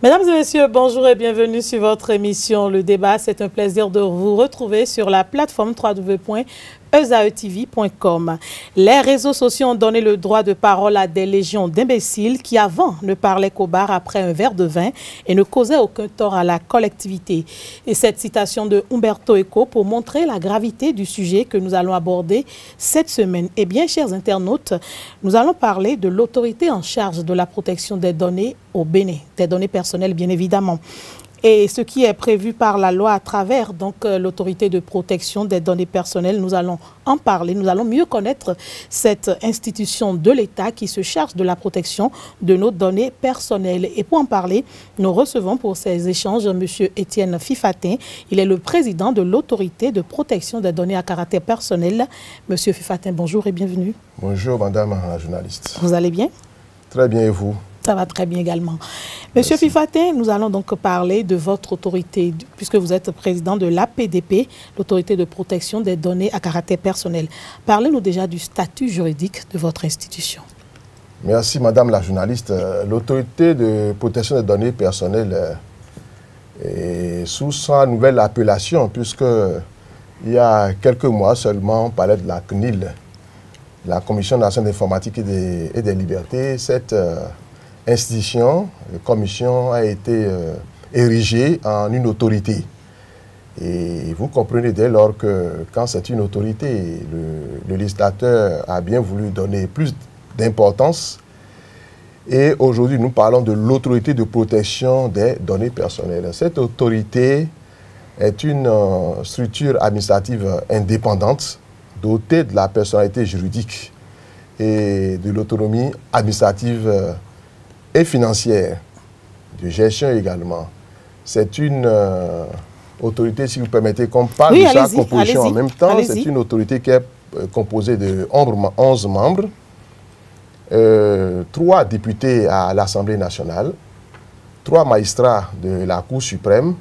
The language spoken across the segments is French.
Mesdames et messieurs, bonjour et bienvenue sur votre émission Le Débat. C'est un plaisir de vous retrouver sur la plateforme www.ezaetv.com. Les réseaux sociaux ont donné le droit de parole à des légions d'imbéciles qui avant ne parlaient qu'au bar après un verre de vin et ne causaient aucun tort à la collectivité. Et cette citation de Umberto Eco pour montrer la gravité du sujet que nous allons aborder cette semaine. Eh bien, chers internautes, nous allons parler de l'autorité en charge de la protection des données au Bénin, des données personnelles bien évidemment. Et ce qui est prévu par la loi à travers l'autorité de protection des données personnelles, nous allons en parler, nous allons mieux connaître cette institution de l'État qui se charge de la protection de nos données personnelles. Et pour en parler, nous recevons pour ces échanges M. Étienne Fifatin. Il est le président de l'autorité de protection des données à caractère personnel. M. Fifatin, bonjour et bienvenue. Bonjour madame la journaliste. Vous allez bien? Très bien et vous? Ça va très bien également. Monsieur Fifatin, nous allons donc parler de votre autorité, puisque vous êtes président de l'APDP, l'autorité de protection des données à caractère personnel. Parlez-nous déjà du statut juridique de votre institution. Merci madame la journaliste. L'autorité de protection des données personnelles est sous sa nouvelle appellation, puisque il y a quelques mois seulement, on parlait de la CNIL, la Commission nationale d'informatique et des libertés. Cette institution, la commission a été érigée en une autorité. Et vous comprenez dès lors que quand c'est une autorité, le législateur a bien voulu donner plus d'importance. Et aujourd'hui, nous parlons de l'autorité de protection des données personnelles. Cette autorité est une structure administrative indépendante, dotée de la personnalité juridique et de l'autonomie administrative et financière, de gestion également. C'est une autorité, si vous permettez, qu'on parle de sa composition en même temps. C'est une autorité qui est composée de 11 membres, 3 députés à l'Assemblée nationale, 3 magistrats de la Cour suprême,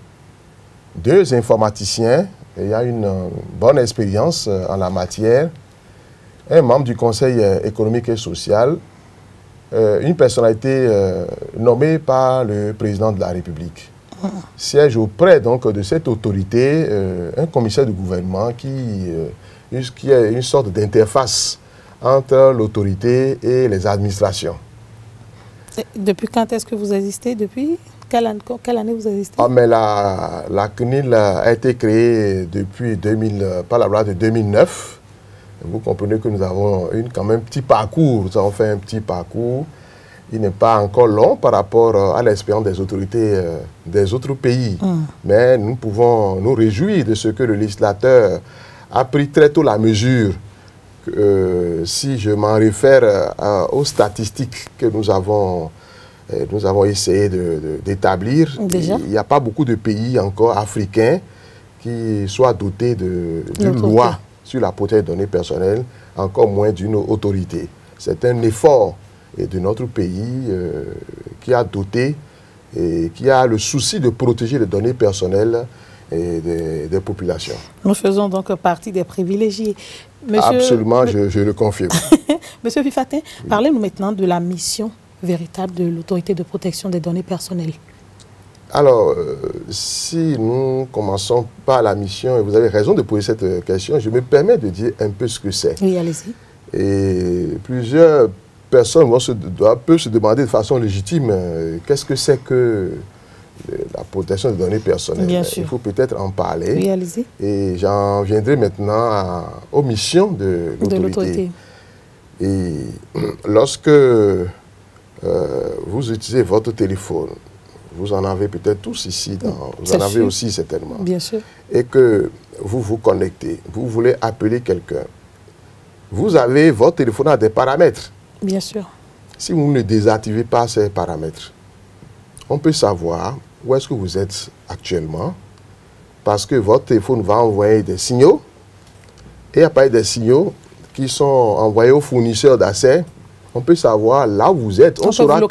2 informaticiens, il y a une bonne expérience en la matière, un membre du Conseil économique et social, une personnalité nommée par le président de la République. Siège auprès donc de cette autorité un commissaire de gouvernement qui est une sorte d'interface entre l'autorité et les administrations. Depuis quand est-ce que vous existez? Depuis quelle année vous existez? Mais la CNIL a été créée depuis par la loi de 2009. Vous comprenez que nous avons quand même un petit parcours. Nous avons fait un petit parcours. Il n'est pas encore long par rapport à l'expérience des autorités des autres pays. Mais nous pouvons nous réjouir de ce que le législateur a pris très tôt la mesure. Si je m'en réfère aux statistiques que nous avons essayé d'établir, il n'y a pas beaucoup de pays encore africains qui soient dotés d'une loi sur la protection des données personnelles, encore moins d'une autorité. C'est un effort de notre pays qui a doté et qui a le souci de protéger les données personnelles des populations. Nous faisons donc partie des privilégiés. Monsieur... Absolument, je le confirme. Monsieur Fifatin, parlez-nous maintenant de la mission véritable de l'autorité de protection des données personnelles. Alors, si nous commençons par la mission, et vous avez raison de poser cette question, je me permets de dire un peu ce que c'est. Oui, allez-y. Et plusieurs personnes peuvent se demander de façon légitime qu'est-ce que c'est que la protection des données personnelles. Bien sûr. Il faut peut-être en parler. Oui, allez-y. Et j'en viendrai maintenant aux missions de l'autorité. Et lorsque vous utilisez votre téléphone, vous en avez peut-être tous ici, vous en avez aussi certainement. Bien sûr. Et que vous vous connectez, vous voulez appeler quelqu'un. Vous avez votre téléphone à des paramètres. Bien sûr. Si vous ne désactivez pas ces paramètres, on peut savoir où est-ce que vous êtes actuellement, parce que votre téléphone va envoyer des signaux, et à partir des signaux qui sont envoyés aux fournisseurs d'accès, on peut savoir là où vous êtes. On saura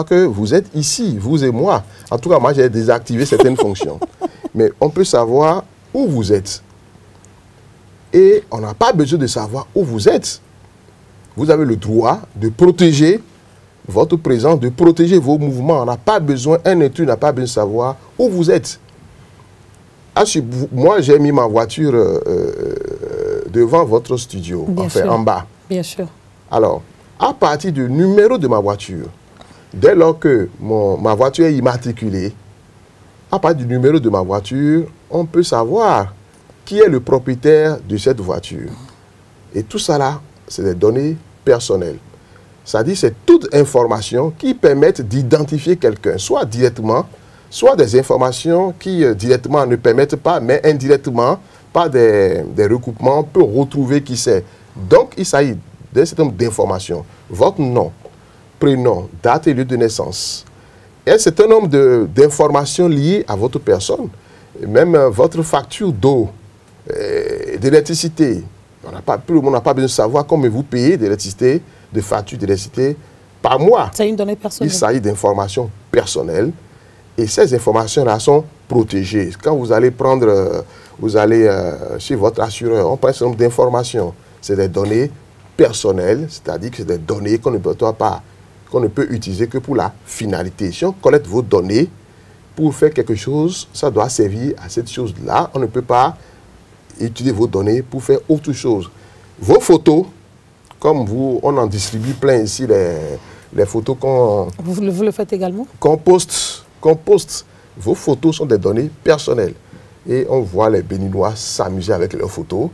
que vous êtes ici, vous et moi. En tout cas, moi, j'ai désactivé certaines fonctions. Mais on peut savoir où vous êtes. Et on n'a pas besoin de savoir où vous êtes. Vous avez le droit de protéger votre présence, de protéger vos mouvements. On n'a pas besoin, un intrus n'a pas besoin de savoir où vous êtes. Moi, j'ai mis ma voiture devant votre studio, en bas. Bien sûr. Alors, à partir du numéro de ma voiture, dès lors que ma voiture est immatriculée, à partir du numéro de ma voiture, on peut savoir qui est le propriétaire de cette voiture. Et tout ça là, c'est des données personnelles. C'est-à-dire, c'est toute information qui permettent d'identifier quelqu'un, soit directement, soit des informations qui directement ne permettent pas, mais indirectement, par des recoupements, on peut retrouver qui c'est. Donc, il s'agit d'un certain nombre d'informations. Votre nom, prénom, date et lieu de naissance. Et un certain nombre d'informations liées à votre personne, même votre facture d'eau, d'électricité. Tout le monde n'a pas besoin de savoir comment vous payez d'électricité, de facture d'électricité par mois. C'est une donnée personnelle. Il s'agit d'informations personnelles et ces informations-là sont protégées. Quand vous allez chez votre assureur, on prend un certain nombre d'informations. C'est des données personnelles, c'est-à-dire que c'est des données qu'on ne peut utiliser que pour la finalité. Si on collecte vos données pour faire quelque chose, ça doit servir à cette chose-là. On ne peut pas utiliser vos données pour faire autre chose. Vos photos, comme vous, on en distribue plein ici, les photos qu'on... Vous le faites également? Qu'on poste. Vos photos sont des données personnelles. Et on voit les Béninois s'amuser avec leurs photos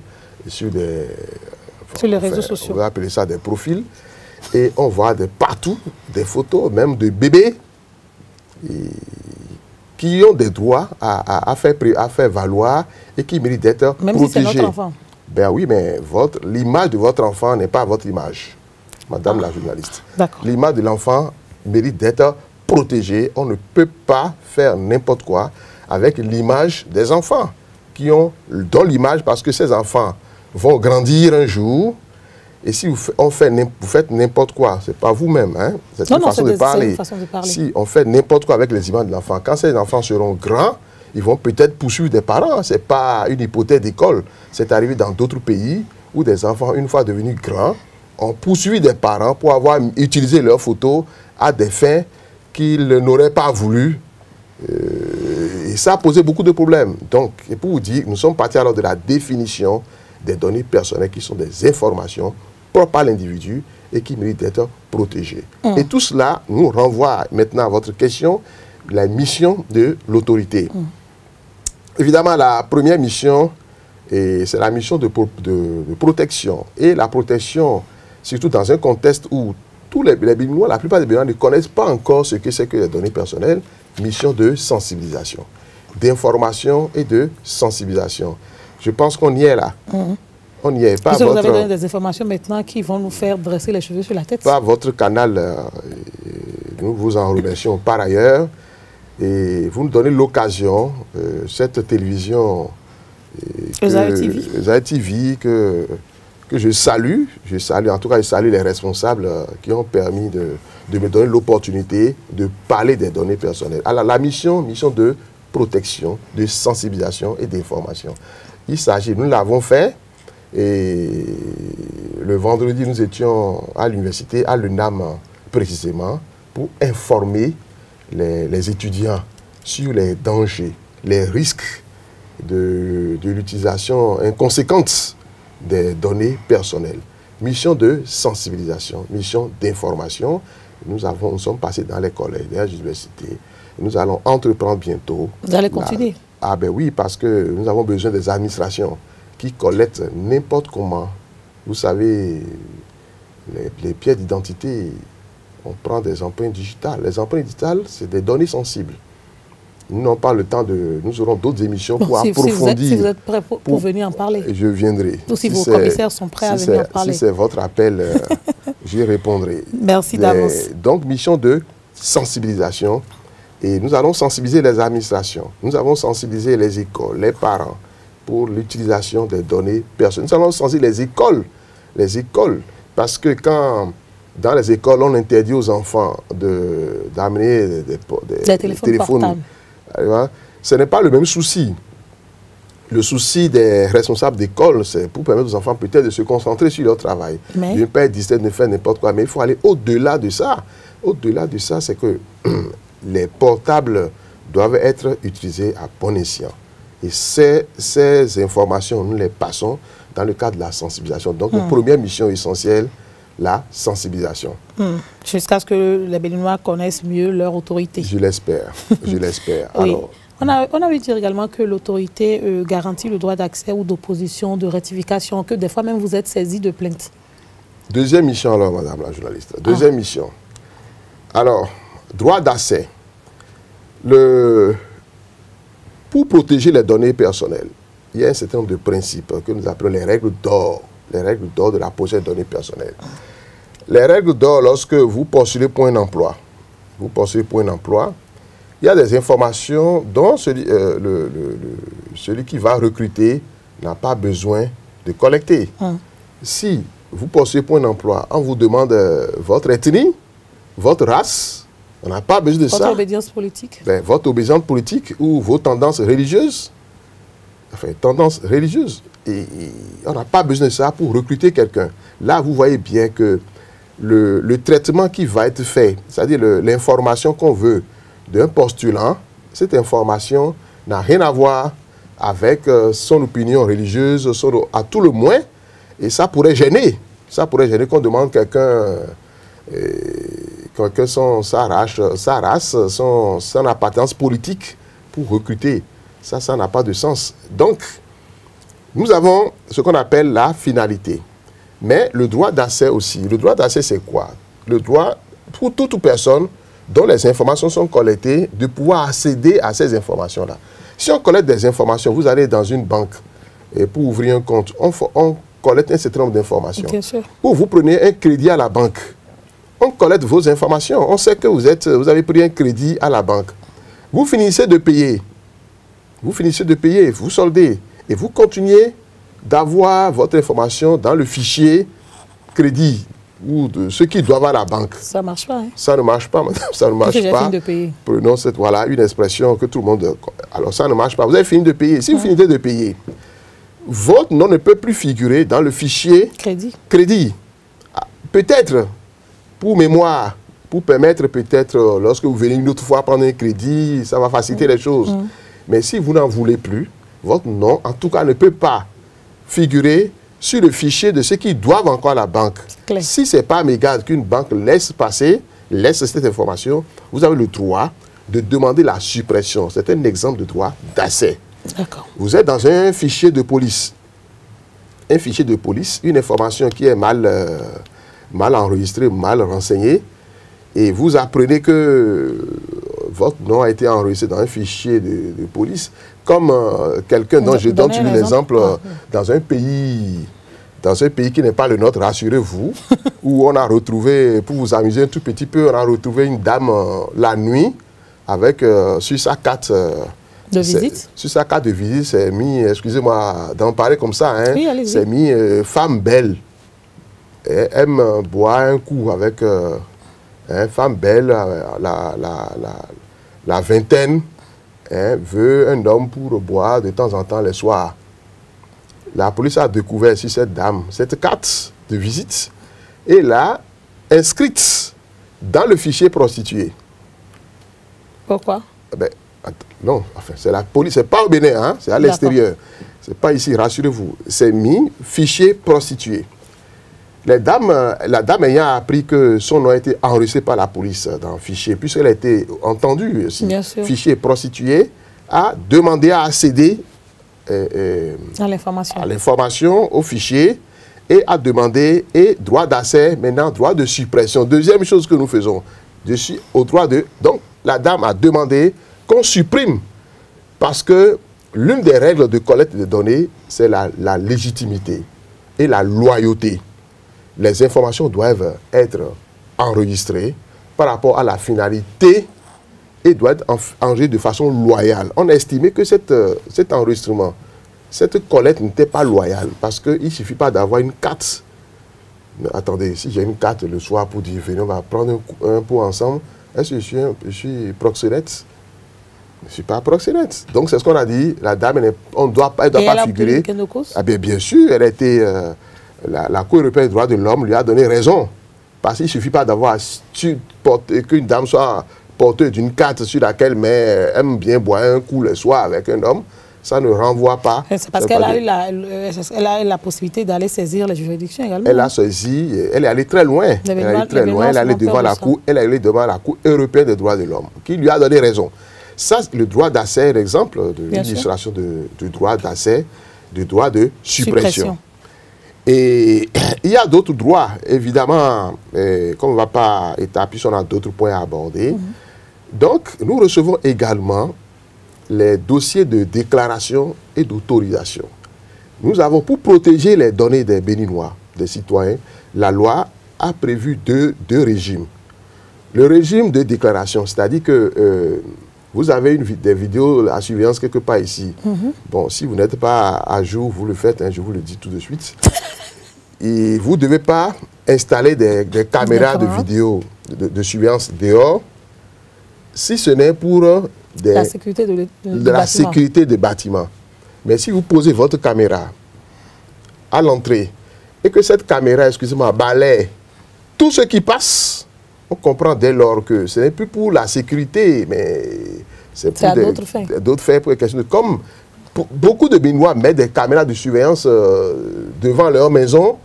sur les réseaux sociaux. On va appeler ça des profils. Et on voit partout des photos, même de bébés, qui ont des droits à faire valoir et qui méritent d'être protégés. Même si c'est notre enfant. Ben oui, mais l'image de votre enfant n'est pas votre image, madame la journaliste. L'image de l'enfant mérite d'être protégée. On ne peut pas faire n'importe quoi avec l'image des enfants dont l'image, parce que ces enfants vont grandir un jour. Et si vous faites n'importe quoi, ce n'est pas vous-même, hein? C'est une façon de parler. Si on fait n'importe quoi avec les images de l'enfant, quand ces enfants seront grands, ils vont peut-être poursuivre des parents. Ce n'est pas une hypothèse d'école. C'est arrivé dans d'autres pays où des enfants, une fois devenus grands, ont poursuivi des parents pour avoir utilisé leurs photos à des fins qu'ils n'auraient pas voulu. Et ça a posé beaucoup de problèmes. Donc, et pour vous dire, nous sommes partis alors de la définition des données personnelles qui sont des informations propres à l'individu et qui méritent d'être protégées. Et tout cela nous renvoie maintenant à votre question, la mission de l'autorité. Évidemment, la première mission, c'est la mission de protection. Et la protection, surtout dans un contexte où la plupart des Béninois ne connaissent pas encore ce que c'est que les données personnelles, mission de sensibilisation, d'information et de sensibilisation. Je pense qu'on y est là. On y est. Vous avez donné des informations maintenant qui vont nous faire dresser les cheveux sur la tête. Par votre canal, nous vous en remercions par ailleurs. Et vous nous donnez l'occasion, cette télévision, Zahir TV, que je salue. En tout cas, je salue les responsables qui ont permis de me donner l'opportunité de parler des données personnelles. Alors, la mission de protection, de sensibilisation et d'information. Il s'agit, nous l'avons fait, et le vendredi, nous étions à l'université, à l'UNAM précisément, pour informer les étudiants sur les dangers, les risques de l'utilisation inconséquente des données personnelles. Mission de sensibilisation, mission d'information. Nous sommes passés dans les collèges, dans les universités. Nous allons entreprendre bientôt. Vous allez continuer? Ah ben oui, parce que nous avons besoin des administrations qui collectent n'importe comment. Vous savez, les pièces d'identité, on prend des empreintes digitales. Les empreintes digitales, c'est des données sensibles. Nous n'avons pas le temps de... Nous aurons d'autres émissions pour approfondir. Si vous êtes prêt pour venir en parler. Je viendrai. Ou si vos commissaires sont prêts à venir en parler. Si c'est votre appel, j'y répondrai. Merci d'avance. Donc, mission de sensibilisation. Et nous allons sensibiliser les administrations. Nous allons sensibiliser les écoles, les parents, pour l'utilisation des données personnelles. Nous allons sensibiliser les écoles. Parce que quand, dans les écoles, on interdit aux enfants d'amener des téléphones portables, ce n'est pas le même souci. Le souci des responsables d'école, c'est pour permettre aux enfants peut-être de se concentrer sur leur travail. De ne pas être distrait, de faire n'importe quoi. Mais il faut aller au-delà de ça. Au-delà de ça, c'est que les portables doivent être utilisés à bon escient. Et ces informations, nous les passons dans le cadre de la sensibilisation. Donc, notre première mission essentielle, la sensibilisation. Jusqu'à ce que les Béninois connaissent mieux leur autorité. Je l'espère, je l'espère. Oui. Alors, on avait dit également que l'autorité garantit le droit d'accès ou d'opposition, de rectification, que des fois même vous êtes saisi de plaintes. deuxième mission alors, madame la journaliste. Deuxième mission. Alors, droit d'accès. Pour protéger les données personnelles, il y a un certain nombre de principes que nous appelons les règles d'or. Les règles d'or de la protection des données personnelles. Les règles d'or, lorsque vous postulez pour un emploi, il y a des informations dont celui qui va recruter n'a pas besoin de collecter. Si vous postulez pour un emploi, on vous demande votre ethnie, votre race, on n'a pas besoin de ça. Votre obédience politique. Votre obédience politique ou vos tendances religieuses. Enfin, tendances religieuses. Et on n'a pas besoin de ça pour recruter quelqu'un. Là, vous voyez bien que le traitement qui va être fait, c'est-à-dire l'information qu'on veut d'un postulant, cette information n'a rien à voir avec son opinion religieuse, à tout le moins, et ça pourrait gêner. Ça pourrait gêner qu'on demande quelqu'un sa race, son appartenance politique pour recruter. Ça n'a pas de sens. Donc, nous avons ce qu'on appelle la finalité. Mais le droit d'accès aussi. Le droit d'accès, c'est quoi? Le droit, pour toute personne dont les informations sont collectées, de pouvoir accéder à ces informations-là. Si on collecte des informations, vous allez dans une banque et pour ouvrir un compte, on collecte un certain nombre d'informations. Bien sûr. Ou vous prenez un crédit à la banque, on collecte vos informations. On sait que vous avez pris un crédit à la banque. Vous finissez de payer. Vous soldez. Et vous continuez d'avoir votre information dans le fichier crédit ou de ceux qui doivent à la banque. Ça ne marche pas. Hein? Ça ne marche pas, madame. Ça ne marche pas. Fini de payer. Prenons une expression que tout le monde... Alors, ça ne marche pas. Vous avez fini de payer. Si vous finissez de payer, votre nom ne peut plus figurer dans le fichier crédit. Peut-être, pour mémoire, pour permettre peut-être, lorsque vous venez une autre fois prendre un crédit, ça va faciliter les choses. Mais si vous n'en voulez plus, votre nom, en tout cas, ne peut pas figurer sur le fichier de ceux qui doivent encore à la banque. Si ce n'est pas mégal qu'une banque laisse cette information, vous avez le droit de demander la suppression. C'est un exemple de droit d'accès. Vous êtes dans un fichier de police. Un fichier de police, une information qui est mal enregistrée, mal renseignée, et vous apprenez que votre nom a été enregistré dans un fichier de police, comme quelqu'un dont je donne l'exemple dans un pays qui n'est pas le nôtre, rassurez-vous, où on a retrouvé, pour vous amuser un tout petit peu, on a retrouvé une dame la nuit avec sur sa carte de visite. Sur sa carte de visite, c'est mis, excusez-moi d'en parler comme ça, hein, oui, c'est mis femme belle. Et elle boit un coup avec femme belle, la vingtaine, veut un homme pour boire de temps en temps les soirs. La police a découvert sur cette dame cette carte de visite et l'a inscrite dans le fichier prostituée. Pourquoi? Non, enfin, c'est la police, c'est pas au Bénin, hein, c'est à l'extérieur. C'est pas ici, rassurez-vous. C'est mis fichier prostituée. La dame ayant appris que son nom a été enregistré par la police dans le fichier, puisqu'elle a été entendue aussi, fichier prostituée, a demandé à accéder à l'information, au fichier, et a demandé droit d'accès, maintenant droit de suppression. Deuxième chose que nous faisons, donc la dame a demandé qu'on supprime, parce que l'une des règles de collecte de données, c'est la légitimité et la loyauté. Les informations doivent être enregistrées par rapport à la finalité et doivent être enregistrées de façon loyale. On a estimé que cet enregistrement, cette collecte n'était pas loyale parce qu'il ne suffit pas d'avoir une carte. Mais attendez, si j'ai une carte le soir pour dire, venez, on va prendre un pot ensemble, est-ce que je suis proxénète? Je ne suis pas proxénète. Donc c'est ce qu'on a dit, la dame, elle ne doit pas figurer. Ah bien sûr, elle a été... la Cour européenne des droits de l'homme lui a donné raison. Parce qu'il ne suffit pas d'avoir qu'une dame soit porteuse d'une carte sur laquelle mais aime bien boire un coup le soir avec un homme, ça ne renvoie pas. C'est parce qu'elle a eu la possibilité d'aller saisir les juridictions également. Elle a saisi, elle est allée très loin. Elle est allée très loin, elle est allée devant la Cour, elle est allée devant la Cour européenne des droits de l'homme, qui lui a donné raison. Ça, le droit d'accès est l'exemple de l'illustration du droit d'accès, du droit de suppression. Et il y a d'autres droits, évidemment, comme on ne va pas établir, on a d'autres points à aborder. Donc, nous recevons également les dossiers de déclaration et d'autorisation. Nous avons, pour protéger les données des Béninois, des citoyens, la loi a prévu deux régimes. Le régime de déclaration, c'est-à-dire que vous avez des vidéos à surveillance quelque part ici. Bon, si vous n'êtes pas à jour, vous le faites, hein, je vous le dis tout de suite. Et vous ne devez pas installer des caméras de vidéo de surveillance dehors, si ce n'est pour la sécurité des bâtiments. Mais si vous posez votre caméra à l'entrée et que cette caméra, excusez-moi, balaie tout ce qui passe, on comprend dès lors que ce n'est plus pour la sécurité, mais c'est pour d'autres faits, pour les questions de... Comme beaucoup de Béninois mettent des caméras de surveillance devant leur maison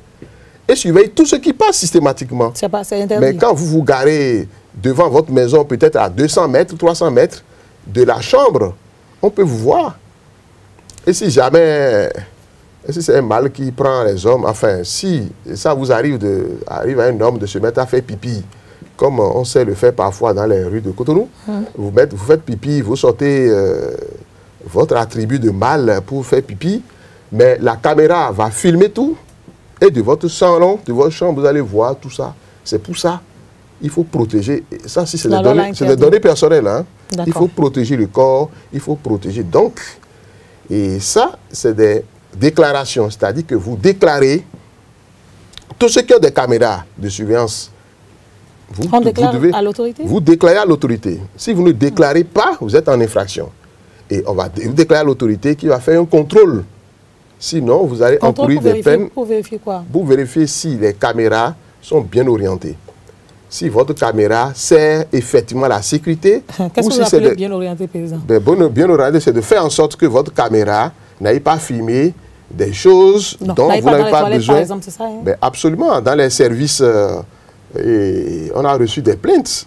et surveillent tout ce qui passe systématiquement. Mais quand vous vous garez devant votre maison, peut-être à 200 mètres, 300 mètres de la chambre, on peut vous voir. Et si jamais, si c'est un mal qui prend les hommes, enfin, si ça vous arrive à un homme de se mettre à faire pipi, comme on sait le faire parfois dans les rues de Cotonou, vous faites pipi, vous sortez votre attribut de mâle pour faire pipi, mais la caméra va filmer tout, et de votre salon, de votre chambre, vous allez voir tout ça. C'est pour ça. Il faut protéger, ça c'est des données personnelles, hein. Il faut protéger le corps, il faut protéger. Donc, et ça, c'est des déclarations, c'est-à-dire que vous déclarez, tous ceux qui ont des caméras de surveillance, vous devez à l'autorité. Vous déclarez à l'autorité. Si vous ne déclarez pas, vous êtes en infraction. Et on va vous déclarer à l'autorité qui va faire un contrôle. Sinon, vous allez encourir des peines. Pour vérifier quoi? Pour vérifier si les caméras sont bien orientées. Si votre caméra sert effectivement à la sécurité. Qu'est-ce que vous appelez bien orienté, président? Bien orienté, c'est de faire en sorte que votre caméra n'aille pas filmer des choses dont vous n'avez pas besoin. Par exemple, c'est ça, hein? Absolument. Dans les services, on a reçu des plaintes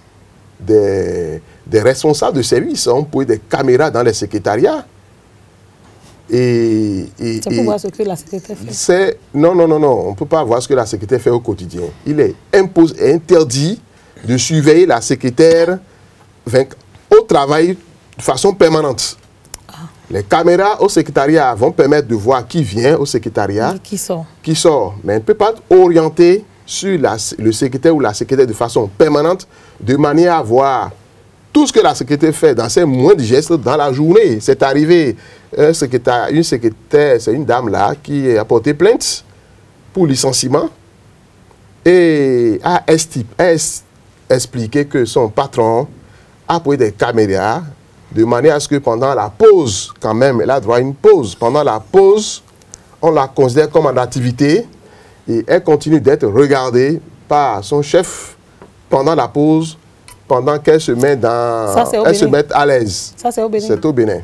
des responsables de service. On peut des caméras dans les secrétariats. C'est pour voir ce que la secrétaire fait. Non. On ne peut pas voir ce que la secrétaire fait au quotidien. Il est interdit de surveiller la secrétaire au travail de façon permanente. Les caméras au secrétariat vont permettre de voir qui vient au secrétariat. Qui sort. Mais on ne peut pas orienter sur le secrétaire ou la secrétaire de façon permanente, de manière à voir tout ce que la secrétaire fait dans ses moindres gestes dans la journée. C'est arrivé, une secrétaire, c'est une dame là qui a porté plainte pour licenciement et a expliqué que son patron a pris des caméras de manière à ce que pendant la pause, quand même, elle a droit à une pause. Pendant la pause, on la considère comme en activité et elle continue d'être regardée par son chef pendant la pause, pendant qu'elle se met elle se met à l'aise. Ça, c'est au Bénin. C'est au Bénin.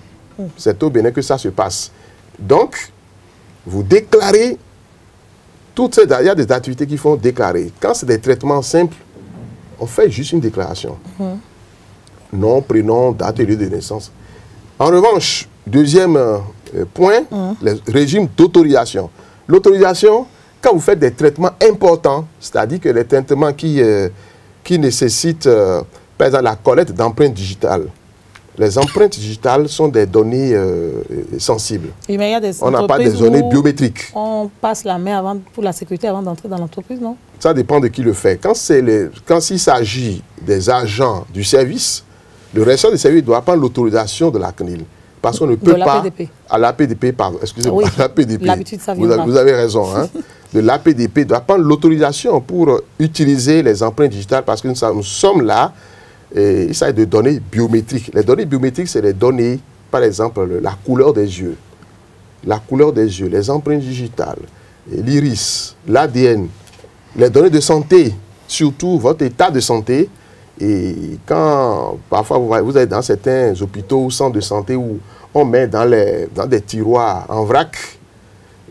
C'est au Bénin que ça se passe. Donc, vous déclarez toutes ces... Il y a des activités qui font déclarer. Quand c'est des traitements simples, on fait juste une déclaration. Nom, prénom, date et lieu de naissance. En revanche, deuxième point, le régime d'autorisation. L'autorisation, quand vous faites des traitements importants, c'est-à-dire que les traitements qui nécessitent, par exemple, la collecte d'empreintes digitales. Les empreintes digitales sont des données sensibles. Mais on n'a pas des données biométriques. On passe la main pour la sécurité avant d'entrer dans l'entreprise, non? Ça dépend de qui le fait. Quand il s'agit des agents du service, le responsable du service doit prendre l'autorisation de la CNIL. Parce qu'on ne peut pas... À l'APDP, pardon. Excusez-moi, à l'APDP. Vous avez raison, hein. De l'APDP doit prendre l'autorisation pour utiliser les empreintes digitales parce que nous sommes là et il s'agit de données biométriques. Les données biométriques, c'est les données, par exemple, la couleur des yeux. La couleur des yeux, les empreintes digitales, l'iris, l'ADN, les données de santé, surtout votre état de santé Et quand, parfois, vous êtes dans certains hôpitaux ou centres de santé où on met dans des tiroirs en vrac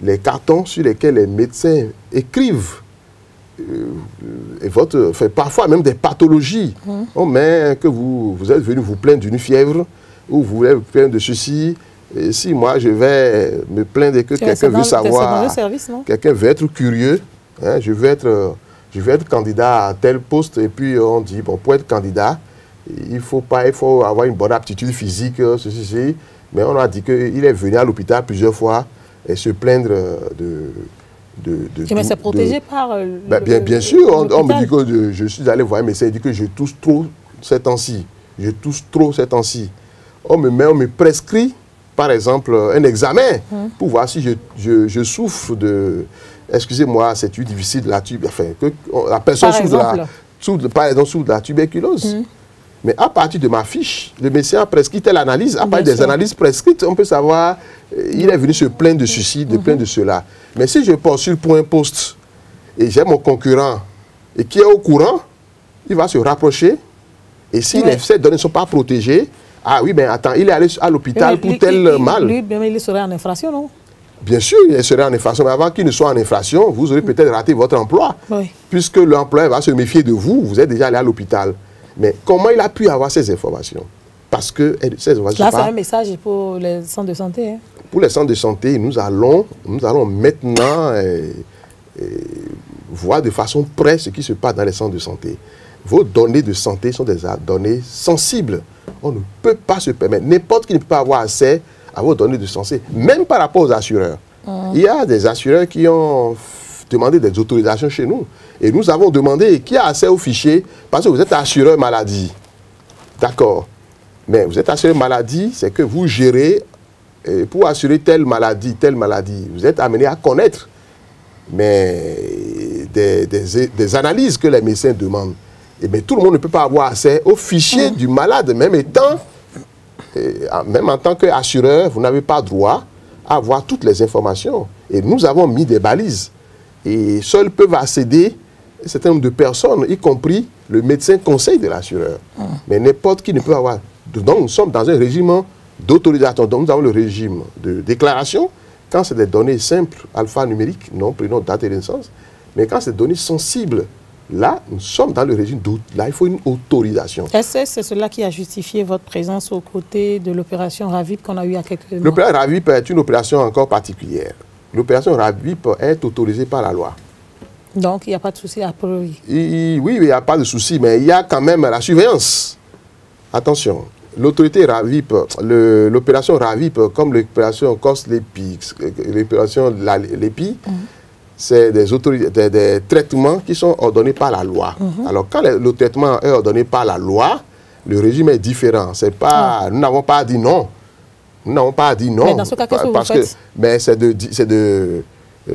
les cartons sur lesquels les médecins écrivent parfois même des pathologies. On met que vous êtes venu vous plaindre d'une fièvre ou vous voulez vous plaindre de ceci. Et si moi je vais me plaindre et que quelqu'un veut savoir, quelqu'un veut être curieux, hein, je veux être candidat à tel poste et puis on dit, bon, pour être candidat, il faut avoir une bonne aptitude physique, ceci. Mais on a dit qu'il est venu à l'hôpital plusieurs fois et se plaindre mais c'est protégé par bien sûr, on me dit que je suis allé voir un médecin, il dit que je tousse trop ces temps-ci. Je tousse trop ces temps-ci. On me prescrit, par exemple, un examen pour voir si je souffre de... Excusez-moi, c'est difficile de la tuberculose. Enfin, que la personne souffre de la tuberculose. Mais à partir de ma fiche, le médecin a prescrit telle analyse. À partir des analyses prescrites, on peut savoir, il est venu se plaindre de ceci, de plaindre de cela. Mais si je postule pour un poste et j'ai mon concurrent et qui est au courant, il va se rapprocher. Et si ces données ne sont pas protégées, ah oui, mais attends, il est allé à l'hôpital pour tel mal. Lui, il serait en infraction, non? Bien sûr, il serait en infraction. Mais avant qu'il ne soit en infraction, vous aurez peut-être raté votre emploi. Oui. Puisque l'employeur va se méfier de vous, vous êtes déjà allé à l'hôpital. Mais comment il a pu avoir ces informations? Parce que ces informations... Là, c'est un message pour les centres de santé. Hein. Pour les centres de santé, nous allons maintenant voir de façon près ce qui se passe dans les centres de santé. Vos données de santé sont des données sensibles. On ne peut pas se permettre. N'importe qui ne peut pas avoir accès à vos données de santé, même par rapport aux assureurs. Il y a des assureurs qui ont demandé des autorisations chez nous. Et nous avons demandé qui a accès aux fichiers, parce que vous êtes assureur maladie. D'accord. Mais vous êtes assureur maladie, c'est que vous gérez, pour assurer telle maladie. Vous êtes amené à connaître mais des analyses que les médecins demandent. Et bien, tout le monde ne peut pas avoir accès aux fichiers du malade, même en tant qu'assureur, vous n'avez pas droit à avoir toutes les informations. Et nous avons mis des balises. Et seuls peuvent accéder un certain nombre de personnes, y compris le médecin conseil de l'assureur. Mais n'importe qui ne peut avoir. Donc, nous sommes dans un régime d'autorisation. Donc, nous avons le régime de déclaration. Quand c'est des données simples, alphanumériques, nom, prénom, date de naissance. Mais quand c'est des données sensibles, là, nous sommes dans le régime d'août. Là, il faut une autorisation. Est-ce que c'est cela qui a justifié votre présence aux côtés de l'opération RAVIP qu'on a eue il y a quelques mois? L'opération RAVIP est une opération encore particulière. L'opération RAVIP est autorisée par la loi. Donc, il n'y a pas de souci à priori. Oui, il n'y a pas de souci, mais il y a quand même la surveillance. Attention, l'autorité RAVIP, l'opération RAVIP, comme l'opération COS-LEPI, l'opération LEPI, c'est des traitements qui sont ordonnés par la loi. Alors, quand le traitement est ordonné par la loi, le régime est différent. C'est pas, nous n'avons pas dit non. Nous n'avons pas dit non. Mais dans ce cas, qu'est-ce que vous faites? Mais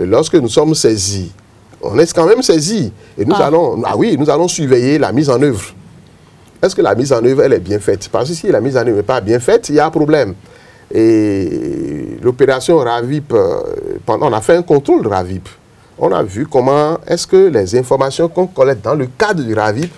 lorsque nous sommes saisis, on est quand même saisis. Et nous allons surveiller la mise en œuvre. Est-ce que la mise en œuvre, elle est bien faite? Parce que si la mise en œuvre n'est pas bien faite, il y a un problème. Et l'opération RAVIP, on a fait un contrôle RAVIP. On a vu comment est-ce que les informations qu'on collecte dans le cadre du RAVIP,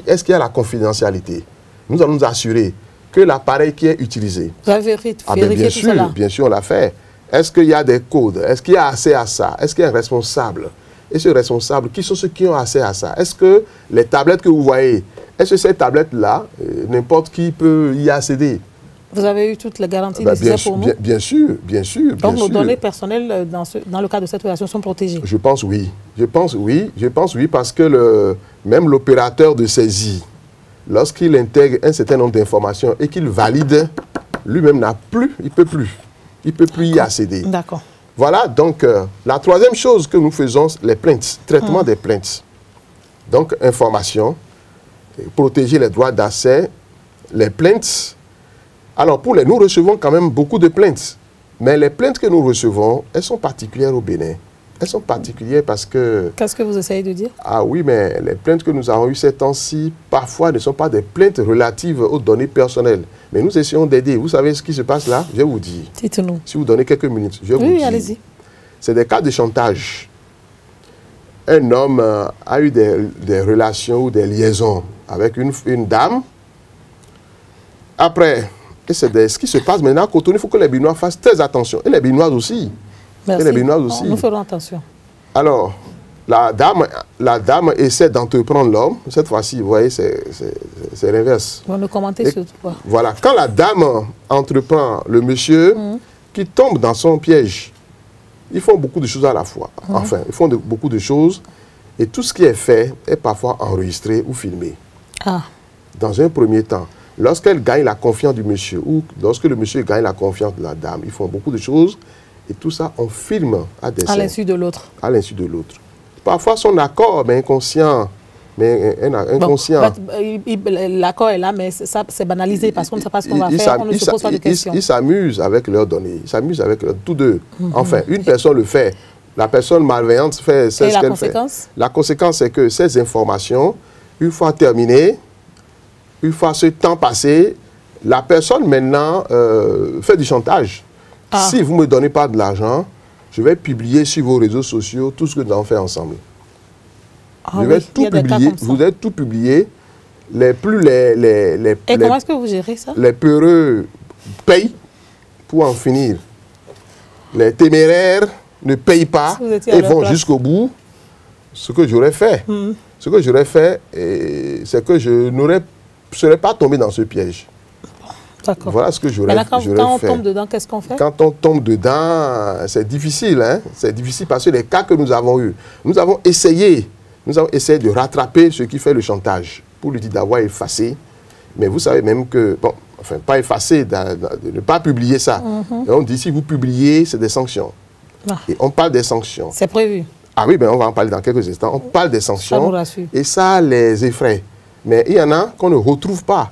est-ce qu'il y a la confidentialité? Nous allons nous assurer que l'appareil qui est utilisé... Vous avez vérifié tout cela? Bien sûr, on l'a fait. Est-ce qu'il y a des codes? Est-ce qu'il y a accès à ça? Est-ce qu'il y a un responsable? Et ce responsable, qui sont ceux qui ont accès à ça? Est-ce que les tablettes que vous voyez, est-ce que ces tablettes-là, n'importe qui peut y accéder? Vous avez eu toutes les garanties nécessaires pour nous? Bien sûr, bien sûr. Donc nos données personnelles dans le cadre de cette opération sont protégées? Je pense oui. Je pense oui parce que même l'opérateur de saisie, lorsqu'il intègre un certain nombre d'informations et qu'il valide, lui-même n'a plus, il ne peut plus y accéder. D'accord. Voilà, donc la troisième chose que nous faisons, les plaintes, traitement des plaintes. Donc, information, protéger les droits d'accès, les plaintes. Alors, nous recevons quand même beaucoup de plaintes. Mais les plaintes que nous recevons, elles sont particulières au Bénin. Elles sont particulières parce que... Qu'est-ce que vous essayez de dire? Ah oui, mais les plaintes que nous avons eues ces temps-ci, parfois ne sont pas des plaintes relatives aux données personnelles. Mais nous essayons d'aider. Vous savez ce qui se passe là? Je vais vous dire. Dites-nous. Si vous donnez quelques minutes, je vais vous dire. Oui, allez-y. C'est des cas de chantage. Un homme a eu des relations ou des liaisons avec une dame. Après, c'est ce qui se passe maintenant à Cotonou, il faut que les Béninois fassent très attention. Et les Béninoises aussi. Merci. Et les Béninoises aussi. Nous ferons attention. Alors, la dame essaie d'entreprendre l'homme. Cette fois-ci, vous voyez, c'est l'inverse. On va nous commenter sur toi. Voilà. Quand la dame entreprend le monsieur qui tombe dans son piège, ils font beaucoup de choses à la fois. Enfin, ils font beaucoup de choses. Et tout ce qui est fait est parfois enregistré ou filmé. Ah. Dans un premier temps, lorsqu'elle gagne la confiance du monsieur ou lorsque le monsieur gagne la confiance de la dame, ils font beaucoup de choses. Et tout ça, on filme à dessein. À l'insu de l'autre. À l'insu de l'autre. Parfois, son accord, mais inconscient. Inconscient. L'accord est là, mais ça, c'est banalisé parce qu'on ne sait pas ce qu'on va faire, on ne se pose pas de questions. Ils s'amusent avec leurs données. Ils s'amusent avec tous deux. Enfin, une personne le fait. La personne malveillante fait ce qu'elle fait. La conséquence, c'est que ces informations, une fois terminées, une fois ce temps passé, la personne maintenant fait du chantage. Ah. Si vous ne me donnez pas de l'argent, je vais publier sur vos réseaux sociaux tout ce que nous avons fait ensemble. Ah, je vais tout publier. Vous êtes tout publié. Et comment est-ce que vous gérez ça? Les peureux payent pour en finir. Les téméraires ne payent pas et vont jusqu'au bout. Ce que j'aurais fait, c'est que je ne serais pas tombé dans ce piège. Voilà ce que j'aurais fait. Quand on tombe dedans, qu'est-ce qu'on fait? Quand on tombe dedans, c'est difficile. Hein? C'est difficile parce que les cas que nous avons eus, nous avons essayé de rattraper ce qui fait le chantage pour lui dire d'avoir effacé. Mais vous savez même que, bon, enfin, pas effacé, de ne pas publier ça. Et on dit si vous publiez, c'est des sanctions. Et on parle des sanctions. C'est prévu. Ah oui, ben on va en parler dans quelques instants. On parle des sanctions. Ça nous rassure. Et ça les effraie. Mais il y en a qu'on ne retrouve pas.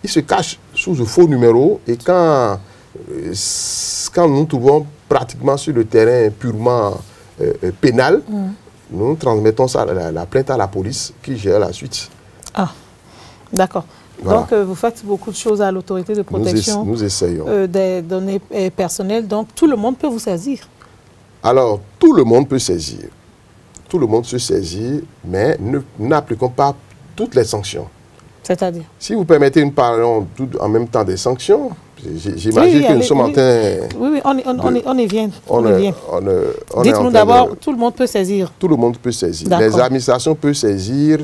Ils se cachent sous de faux numéros et quand nous trouvons pratiquement sur le terrain purement pénal, nous transmettons ça, la plainte à la police qui gère la suite. Ah, d'accord. Voilà. Donc, vous faites beaucoup de choses à l'autorité de protection nous essayons. Des données personnelles. Donc, tout le monde peut vous saisir. Alors, tout le monde peut saisir. Tout le monde se saisit, mais nous n'appliquons pas toutes les sanctions. C'est-à-dire? Si vous permettez, nous parlons en même temps des sanctions. J'imagine que nous sommes en train... Oui, on y vient. Dites-nous d'abord, tout le monde peut saisir. Tout le monde peut saisir. Les administrations peuvent saisir,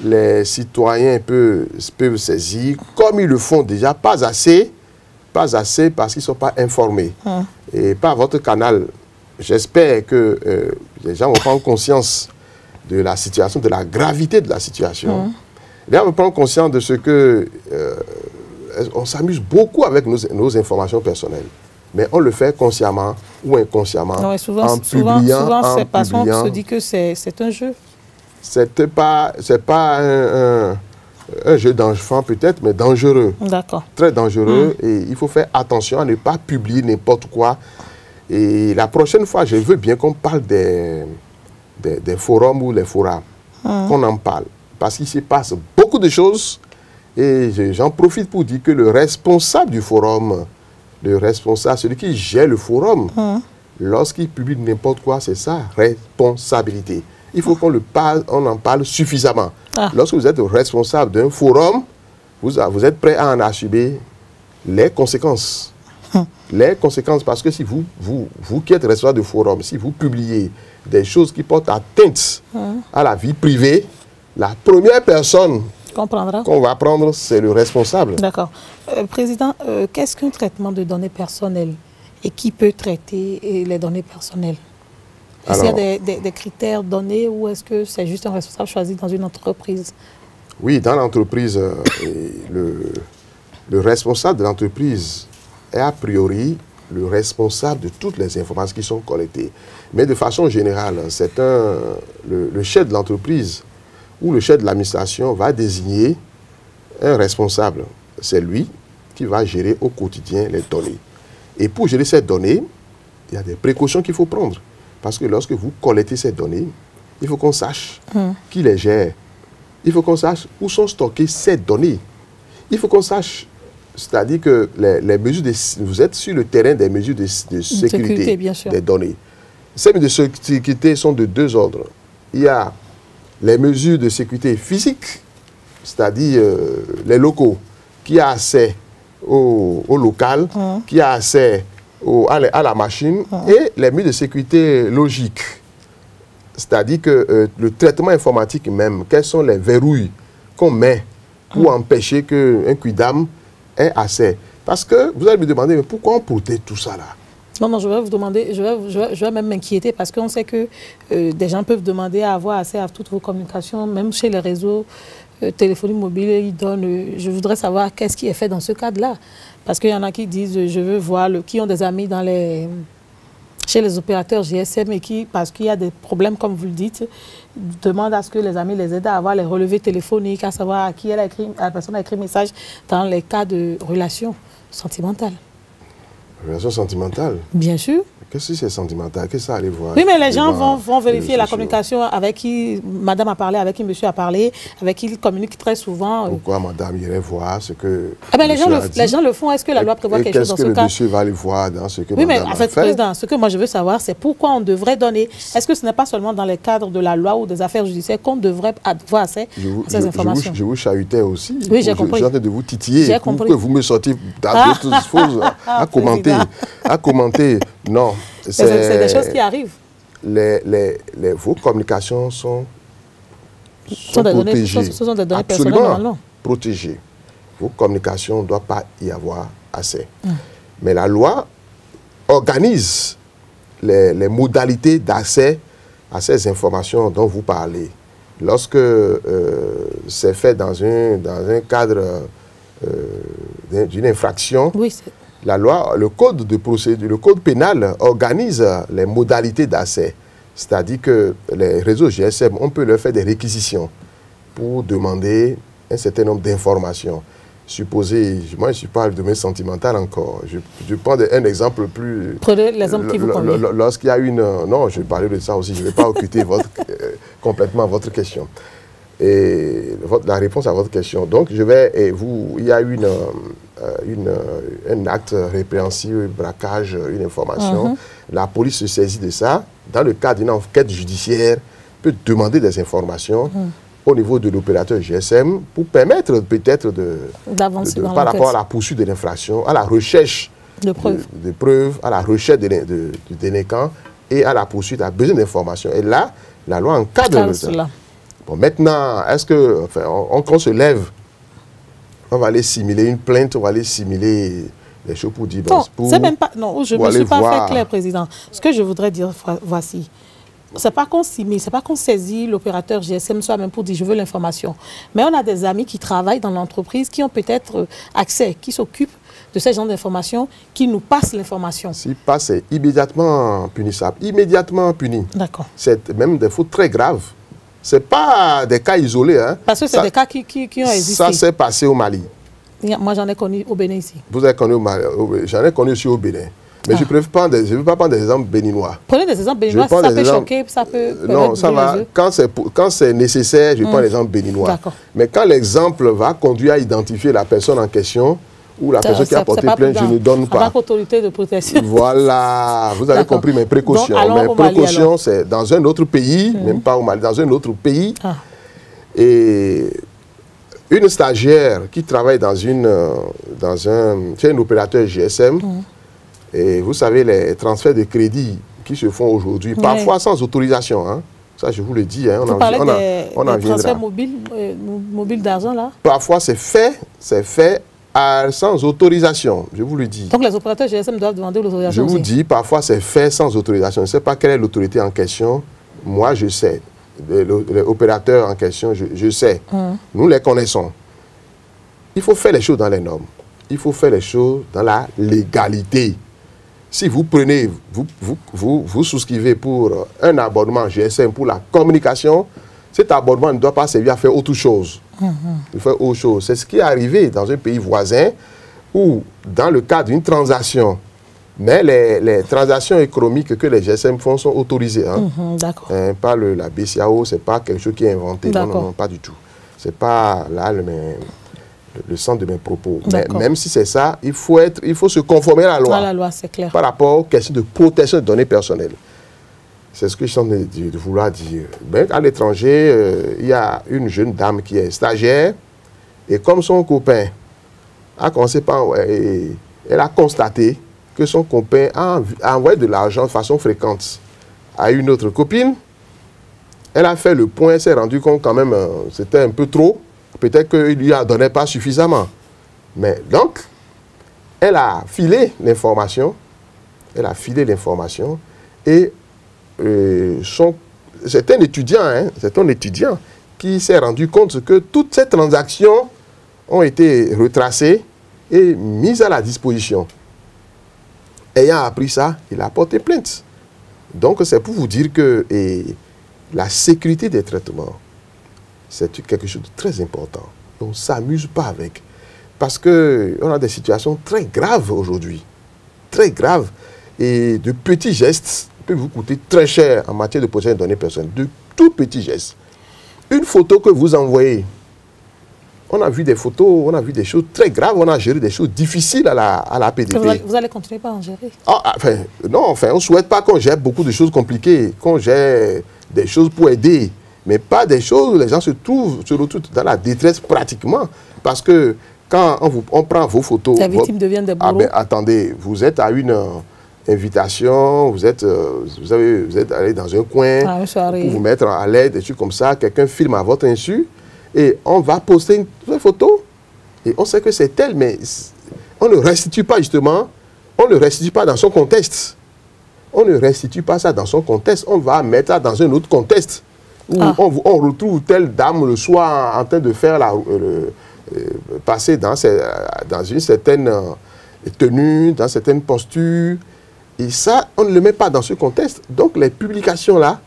les citoyens peuvent saisir, comme ils le font déjà, pas assez parce qu'ils ne sont pas informés. Et par votre canal, j'espère que les gens vont prendre conscience de la situation, de la gravité de la situation. Les gens vont prendre conscience de ce que... on s'amuse beaucoup avec nos informations personnelles. Mais on le fait consciemment ou inconsciemment. Non, souvent, c'est parce qu'on se dit que c'est un jeu. C'est pas un jeu d'enfant peut-être, mais dangereux. D'accord. Très dangereux. Et il faut faire attention à ne pas publier n'importe quoi. Et la prochaine fois, je veux bien qu'on parle des forums ou les forums. Qu'on en parle. Parce qu'il se passe beaucoup de choses. Et j'en profite pour dire que le responsable du forum, celui qui gère le forum, lorsqu'il publie n'importe quoi, c'est sa responsabilité. Il faut qu'on en parle suffisamment. Lorsque vous êtes responsable d'un forum, vous êtes prêt à en assumer les conséquences. Les conséquences, parce que si vous qui êtes responsable du forum, si vous publiez des choses qui portent atteinte à la vie privée, la première personne qu'on va prendre, c'est le responsable. D'accord. Président, qu'est-ce qu'un traitement de données personnelles et qui peut traiter les données personnelles? Est-ce qu'il y a des critères donnés ou est-ce que c'est juste un responsable choisi dans une entreprise? Oui, dans l'entreprise, le responsable de l'entreprise est a priori le responsable de toutes les informations qui sont collectées. Mais de façon générale, c'est le chef de l'entreprise où le chef de l'administration va désigner un responsable. C'est lui qui va gérer au quotidien les données. Et pour gérer ces données, il y a des précautions qu'il faut prendre. Parce que lorsque vous collectez ces données, il faut qu'on sache qui les gère. Il faut qu'on sache où sont stockées ces données. Il faut qu'on sache, c'est-à-dire que les mesures vous êtes sur le terrain des mesures de sécurité bien sûr. Des données. Ces mesures de sécurité sont de deux ordres. Il y a les mesures de sécurité physique c'est-à-dire les locaux, qui a accès au local, qui a accès à la machine, et les mesures de sécurité logiques. C'est-à-dire que le traitement informatique même, quels sont les verrouilles qu'on met pour empêcher qu'un quidam ait accès. Parce que vous allez me demander, mais pourquoi on protège tout ça là? Non, je vais vous demander, je vais même m'inquiéter parce qu'on sait que des gens peuvent demander à avoir accès à toutes vos communications, même chez les réseaux téléphoniques mobiles, ils donnent. Je voudrais savoir qu'est-ce qui est fait dans ce cadre-là. Parce qu'il y en a qui disent, je veux voir, qui ont des amis chez les opérateurs GSM et qui, parce qu'il y a des problèmes, comme vous le dites, demandent à ce que les amis les aident à avoir les relevés téléphoniques, à savoir à qui la personne a écrit message dans les cas de relations sentimentales. Relation sentimentale? Bien sûr. Qu'est-ce que c'est sentimental? Qu'est-ce que ça allait voir? Oui, mais les gens vont vérifier la communication avec qui madame a parlé, avec qui monsieur a parlé, avec qui il communique très souvent. Pourquoi madame irait voir ce que les gens le font. Est-ce que la loi prévoit quelque chose dans ce cas? Qu'est-ce que le monsieur va aller voir dans ce que oui, madame mais en fait, président, ce que moi je veux savoir, c'est pourquoi on devrait donner. Est-ce que ce n'est pas seulement dans les cadres de la loi ou des affaires judiciaires qu'on devrait avoir accès à ces informations? Je vous chahutais aussi. Oui, j'ai compris. Je suis en train de vous titiller pour que vous me sortiez dans d'autres choses à commenter. Non. C'est des choses qui arrivent. Vos communications sont protégées. Ce sont des données personnelles normalement. Protégées. Vos communications ne doivent pas y avoir accès. Mais la loi organise les modalités d'accès à ces informations dont vous parlez. Lorsque c'est fait dans un cadre d'une infraction, oui, la loi, le code de procédure, le code pénal organise les modalités d'accès. C'est-à-dire que les réseaux GSM, on peut leur faire des réquisitions pour demander un certain nombre d'informations. Supposez, moi je ne suis pas le domaine sentimental encore. Je prends un exemple plus... Prenez l'exemple qui vous convient. Lorsqu'il y a une... Non, je vais parler de ça aussi. Je ne vais pas occulter complètement votre question. Et la réponse à votre question. Donc, il y a un acte répréhensible, braquage, une information. La police se saisit de ça. Dans le cadre d'une enquête judiciaire, peut demander des informations au niveau de l'opérateur GSM pour permettre peut-être d'avancer par rapport à la poursuite de l'infraction, à la recherche de preuves, à la recherche du délinquant et à la poursuite, à besoin d'informations. Et là, la loi encadre cela. Bon, maintenant, est-ce que, quand on se lève, on va aller simuler une plainte, on va aller simuler les choses pour dire... c'est même pas... Non, je ne me suis pas fait clair, Président. Ce que je voudrais dire, voici. Ce n'est pas qu'on simule, ce n'est pas qu'on saisit l'opérateur GSM soi-même pour dire je veux l'information. Mais on a des amis qui travaillent dans l'entreprise, qui ont peut-être accès, qui s'occupent de ce genre d'informations, qui nous passent l'information. S'il passe, c'est immédiatement punissable. Immédiatement puni. D'accord. C'est même des fautes très graves. Ce n'est pas des cas isolés. Hein. Parce que c'est des cas qui ont existé. Ça s'est passé au Mali. Moi, j'en ai connu au Bénin ici. Vous avez connu au Mali? J'en ai connu aussi au Bénin. Mais je ne veux pas prendre des exemples béninois. Prenez des exemples béninois, ça peut choquer, ça peut... Non, ça va. Quand c'est nécessaire, je prends l'exemple béninois. Mais quand l'exemple va conduire à identifier la personne en question, ou la personne qui a porté plainte, je ne donne pas. Avec autorité de protection. Voilà, vous avez compris mes précautions. Mes précautions, c'est dans un autre pays, même pas au Mali, dans un autre pays. Et une stagiaire qui travaille chez un opérateur GSM, et vous savez, les transferts de crédit qui se font aujourd'hui, parfois sans autorisation, hein. Ça, je vous le dis. Hein, vous parlez des transferts mobiles d'argent, là? Parfois, c'est fait sans autorisation, je vous le dis. Donc, les opérateurs GSM doivent demander l'autorisation? Je vous dis, parfois, c'est fait sans autorisation. Je ne sais pas quelle est l'autorité en question. Moi, je sais. Les opérateurs en question, je sais. Nous les connaissons. Il faut faire les choses dans les normes. Il faut faire les choses dans la légalité. Si vous prenez, vous souscrivez pour un abonnement GSM pour la communication, cet abonnement ne doit pas servir à faire autre chose. Il faut faire autre chose. C'est ce qui est arrivé dans un pays voisin où, dans le cadre d'une transaction, mais les transactions économiques que les GSM font sont autorisées. Hein. D'accord. Pas la BCAO, ce n'est pas quelque chose qui est inventé. Non, pas du tout. Ce n'est pas là le centre de mes propos. Mais même si c'est ça, il faut se conformer à la loi. À la loi, c'est clair. Par rapport aux questions de protection des données personnelles. C'est ce que je suis en train de vouloir dire. Ben, à l'étranger, il y a une jeune dame qui est stagiaire Et comme son copain a commencé par... elle a constaté que son copain a envoyé de l'argent de façon fréquente à une autre copine. Elle a fait le point, elle s'est rendue compte quand même, c'était un peu trop. Peut-être qu'il lui en donnait pas suffisamment. Mais donc, elle a filé l'information. Elle a filé l'information. Et c'est un étudiant, hein, c'est un étudiant qui s'est rendu compte que toutes ces transactions ont été retracées et mises à la disposition. Ayant appris ça, il a porté plainte. Donc, c'est pour vous dire que la sécurité des traitements, c'est quelque chose de très important. On ne s'amuse pas avec. Parce qu'on a des situations très graves aujourd'hui. Très graves. Et de petits gestes peuvent vous coûter très cher en matière de protection des données personnelles. De tout petits gestes. Une photo que vous envoyez, on a vu des photos, on a vu des choses très graves, on a géré des choses difficiles à la PDP. Vous allez continuer par en gérer? Non, on ne souhaite pas qu'on gère beaucoup de choses compliquées, qu'on gère des choses pour aider, mais pas des choses où les gens se retrouvent dans la détresse pratiquement. Parce que quand on prend vos photos... Les victimes deviennent des bourreaux. Attendez, vous êtes à une invitation, vous êtes allé dans un coin pour vous mettre à l'aide, des trucs comme ça, quelqu'un filme à votre insu, et on va poster une photo, et on sait que c'est elle, mais on ne restitue pas justement, on ne restitue pas dans son contexte. On ne restitue pas ça dans son contexte, on va mettre ça dans un autre contexte, où on retrouve telle dame le soir en train de faire passer dans une certaine tenue, dans certaines postures, et ça, on ne le met pas dans ce contexte. Donc les publications-là,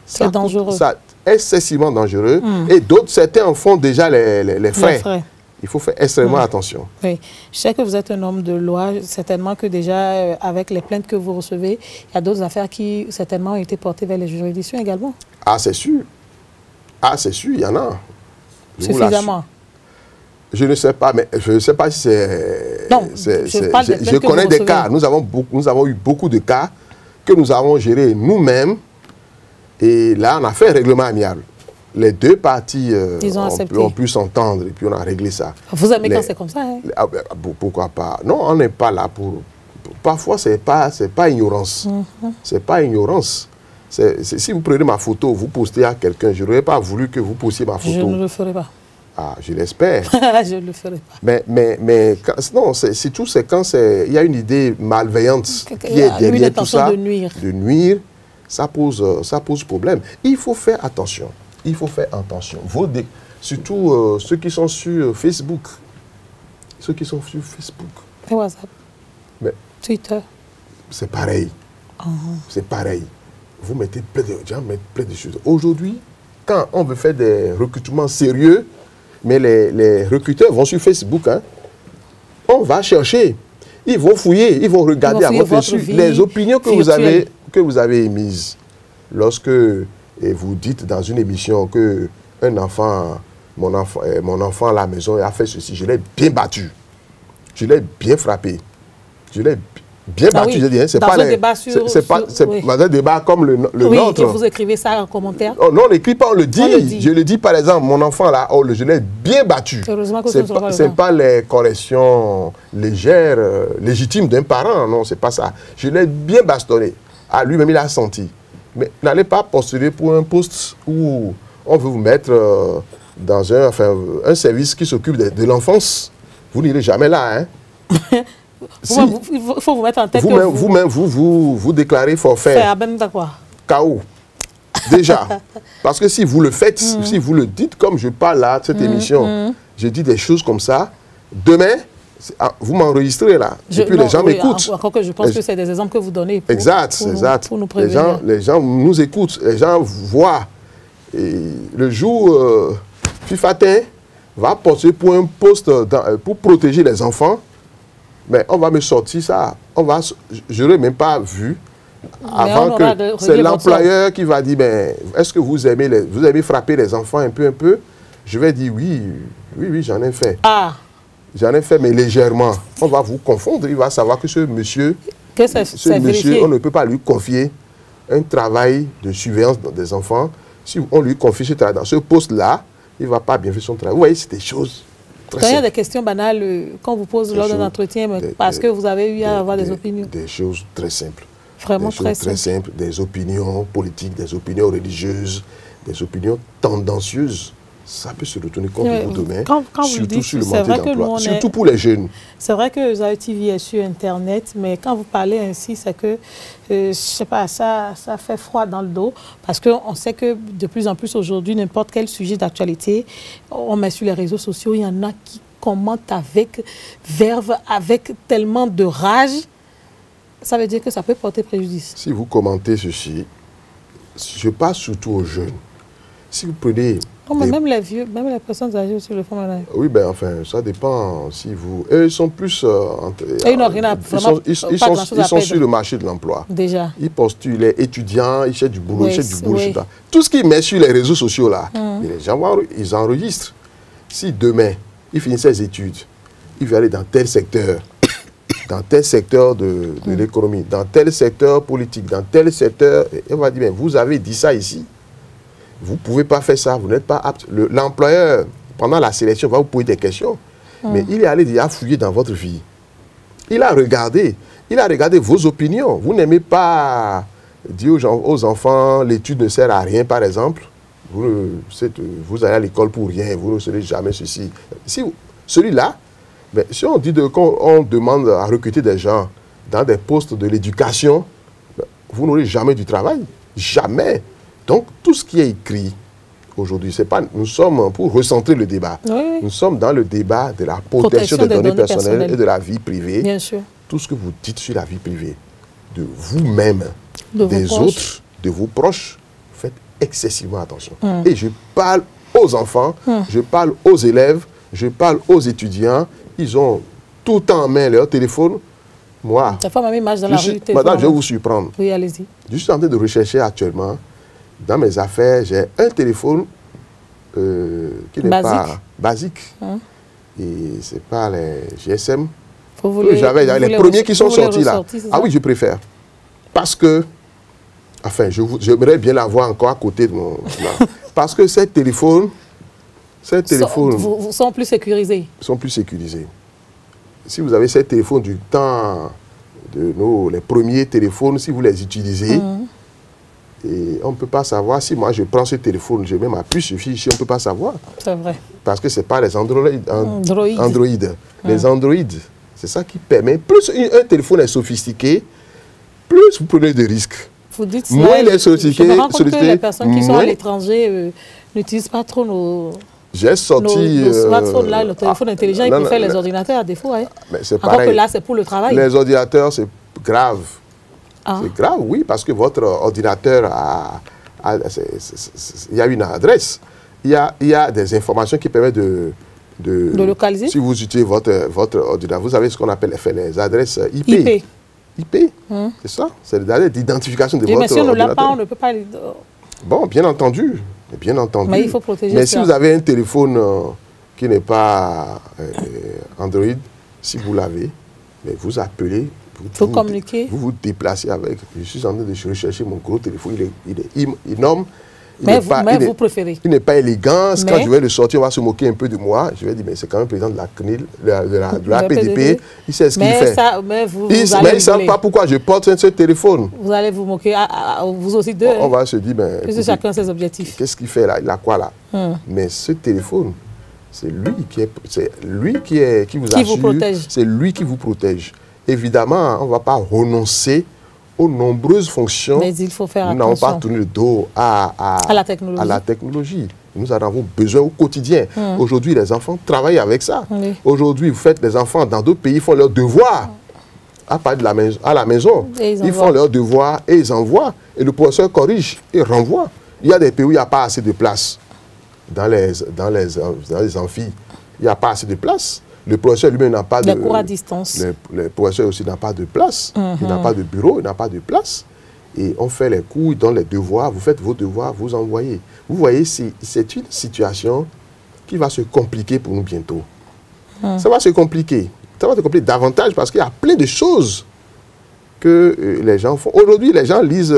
c'est dangereux. Ça excessivement dangereux. Et d'autres, certains en font déjà les frais. Il faut faire extrêmement attention. Oui. Je sais que vous êtes un homme de loi. Certainement que déjà, avec les plaintes que vous recevez, il y a d'autres affaires qui, certainement, ont été portées vers les juridictions également. Ah, c'est sûr. Ah, c'est sûr, il y en a. Suffisamment. Je ne sais pas, mais je ne sais pas si c'est... Non, je connais des cas. Nous avons eu beaucoup de cas que nous avons gérés nous-mêmes. Et là, on a fait un règlement amiable. Les deux parties ont pu s'entendre et puis on a réglé ça. Vous aimez quand c'est comme ça, hein? Pourquoi pas? Non, on n'est pas là pour... Parfois, c'est pas ignorance. C'est pas ignorance. Si vous prenez ma photo, vous postez à quelqu'un, je n'aurais pas voulu que vous postiez ma photo. Je ne le ferai pas. Ah, je l'espère. Je ne le ferai pas. Mais non, c'est tout, c'est quand il y a une idée malveillante qui est derrière tout ça. De nuire. De nuire, ça pose problème. Il faut faire attention. Il faut faire attention. Surtout ceux qui sont sur Facebook. Ceux qui sont sur Facebook. Et WhatsApp. Mais Twitter. C'est pareil. C'est pareil. Vous mettez plein de choses. Aujourd'hui, quand on veut faire des recrutements sérieux, mais les recruteurs vont sur Facebook, hein, on va chercher. Ils vont fouiller, ils vont regarder à votre insu les opinions que vous avez émises. Lorsque vous dites dans une émission que mon enfant à la maison a fait ceci, je l'ai bien battu. Je l'ai bien frappé. Je l'ai bien battu, je dis. C'est pas un débat comme le nôtre. Et vous écrivez ça en commentaire? Oh, non, on n'écrit pas, on le dit. Je le dis par exemple, mon enfant là, je l'ai bien battu. Heureusement que ce n'est pas les corrections légères, légitimes d'un parent, non, c'est pas ça. Je l'ai bien bastonné. Ah, lui-même, il a senti. Mais n'allez pas postuler pour un poste où on veut vous mettre dans un service qui s'occupe de l'enfance. Vous n'irez jamais là, hein. Il faut vous mettre en tête vous déclarez forfait. KO. Déjà. Parce que si vous le faites, si vous le dites comme je parle là, cette émission, je dis des choses comme ça, demain, vous m'enregistrez là. Et puis les gens m'écoutent. Encore que je pense que c'est des exemples que vous donnez pour, exact. Pour nous prévenir. Les gens nous écoutent, les gens voient. Et le jour, FIFATIN va poster pour un poste pour protéger les enfants. Mais on va me sortir ça. Je n'aurais même pas vu avant que c'est l'employeur qui va dire, est-ce que vous aimez frapper les enfants un peu? Je vais dire oui, j'en ai fait. J'en ai fait, mais légèrement. On va vous confondre. Il va savoir que ce monsieur, on ne peut pas lui confier un travail de surveillance des enfants. Si on lui confie ce travail dans ce poste-là, il ne va pas bien faire son travail. Vous voyez, c'est des choses Quand il y a des questions banales qu'on vous pose lors d'un entretien, parce que vous avez eu à avoir des opinions. Des choses très simples. Vraiment très simples. Des opinions politiques, des opinions religieuses, des opinions tendancieuses. Ça peut se retourner contre vous demain, quand surtout vous sur le marché d'emploi, surtout pour les jeunes. C'est vrai que Zaï TV est sur Internet, mais quand vous parlez ainsi, c'est que, je sais pas, ça fait froid dans le dos, parce qu'on sait que de plus en plus aujourd'hui, n'importe quel sujet d'actualité, on met sur les réseaux sociaux, il y en a qui commentent avec verve, avec tellement de rage, ça veut dire que ça peut porter préjudice. Si vous commentez ceci, je parle surtout aux jeunes. Si vous prenez... Même les vieux, même les personnes âgées aussi le font maintenant. Oui, ben enfin, ça dépend. Si vous... Eux, ils sont plus... ils sont sur le marché de l'emploi. Déjà. Ils postulent, les étudiants, ils cherchent du boulot, ils cherchent du boulot. Oui. Tout ce qu'ils mettent sur les réseaux sociaux, là, les gens, ils enregistrent. Si demain, il finit ses études, il veut aller dans tel secteur, dans tel secteur de l'économie, dans tel secteur politique, dans tel secteur, et on va dire, vous avez dit ça ici. Vous ne pouvez pas faire ça, vous n'êtes pas apte. L'employeur, pendant la sélection, va vous poser des questions. Mais il est allé déjà fouiller dans votre vie. Il a regardé vos opinions. Vous n'aimez pas dire aux enfants, l'étude ne sert à rien, par exemple. Vous allez à l'école pour rien, vous ne serez jamais ceci. Celui-là, si on dit qu'on demande à recruter des gens dans des postes de l'éducation, vous n'aurez jamais du travail. Jamais. Donc, tout ce qui est écrit aujourd'hui, c'est pas, nous sommes pour recentrer le débat. Oui. Nous sommes dans le débat de la protection des données personnelles et de la vie privée. Bien sûr. Tout ce que vous dites sur la vie privée, de vous-même, des autres, de vos proches, faites excessivement attention. Et je parle aux enfants, je parle aux élèves, je parle aux étudiants. Ils ont tout en main leur téléphone. Moi, madame, je vais vous surprendre. Oui, allez-y. Je suis en train de rechercher actuellement. Dans mes affaires, j'ai un téléphone qui n'est pas basique. Et ce n'est pas les GSM. J'avais les premiers qui sont sortis là. Ah oui, je préfère. Parce que, enfin, j'aimerais bien l'avoir encore à côté de mon... Parce que ces téléphones sont plus sécurisés. Sont plus sécurisés. Si vous avez ces téléphones du temps de les premiers téléphones, si vous les utilisez, et on ne peut pas savoir si moi je prends ce téléphone, je mets ma puce ici, on ne peut pas savoir. C'est vrai. Parce que ce n'est pas les Android. Les Android, c'est ça qui permet. Plus un téléphone est sophistiqué, plus vous prenez de risques. Vous dites moins il est sophistiqué, je me rends compte que les personnes qui sont à l'étranger n'utilisent pas trop nos... J'ai sorti... Nos smartphones, là, le téléphone intelligent, il préfère les ordinateurs à défaut. Hein. C'est encore que là, c'est pour le travail. Les ordinateurs, c'est grave. C'est grave, oui, parce que votre ordinateur il y a une adresse. Il y a des informations qui permettent de localiser. Si vous utilisez votre ordinateur, vous avez ce qu'on appelle les adresses IP. IP, c'est ça. C'est les adresses d'identification de votre ordinateur. Mais si on ne l'a pas, on ne peut pas... Bon, bien entendu. Bien entendu. Mais il faut protéger Mais si vous avez un téléphone qui n'est pas Android, si vous l'avez, vous appelez, vous vous déplacez avec. Je suis en train de rechercher mon gros téléphone, il est énorme. Vous préférez. Il n'est pas élégant. Quand je vais le sortir, on va se moquer un peu de moi. Je vais dire, mais c'est quand même le président de la CNIL, de la PDP. Il sait ce qu'il fait. Mais ils ne savent pas pourquoi je porte ce téléphone. Vous allez vous moquer, vous aussi deux. On va se dire, mais... Puisque chacun ses objectifs. Qu'est-ce qu'il fait là? Il a quoi là? Mais ce téléphone, c'est lui qui vous assure. C'est lui qui vous protège. Évidemment, on ne va pas renoncer aux nombreuses fonctions. Mais il faut faire attention. Nous n'avons pas tourné le dos à la technologie. Nous en avons besoin au quotidien. Aujourd'hui, les enfants travaillent avec ça. Oui. Aujourd'hui, vous faites les enfants dans d'autres pays, font leurs devoirs à la maison. Ils font leurs devoirs et ils envoient. Et le professeur corrige et renvoie. Il y a des pays où il n'y a pas assez de place. Dans les amphis, il n'y a pas assez de place. Le professeur lui-même n'a pas de... Les cours à distance. Le professeur aussi n'a pas de place. Il n'a pas de bureau, il n'a pas de place. Et on fait les cours, il donne les devoirs, vous faites vos devoirs, vous envoyez. Vous voyez, c'est une situation qui va se compliquer pour nous bientôt. Ça va se compliquer. Ça va se compliquer davantage parce qu'il y a plein de choses que les gens font. Aujourd'hui, les gens lisent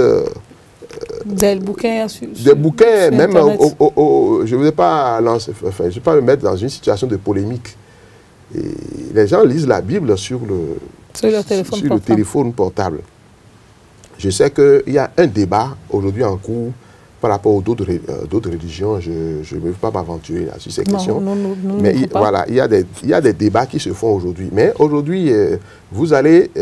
Des bouquins des bouquins, même je ne voudrais pas me mettre dans une situation de polémique. Et les gens lisent la Bible sur le téléphone portable. Je sais qu'il y a un débat aujourd'hui en cours par rapport aux d'autres religions. Je ne veux pas m'aventurer sur ces questions. Mais voilà, il y a des débats qui se font aujourd'hui. Mais aujourd'hui, vous allez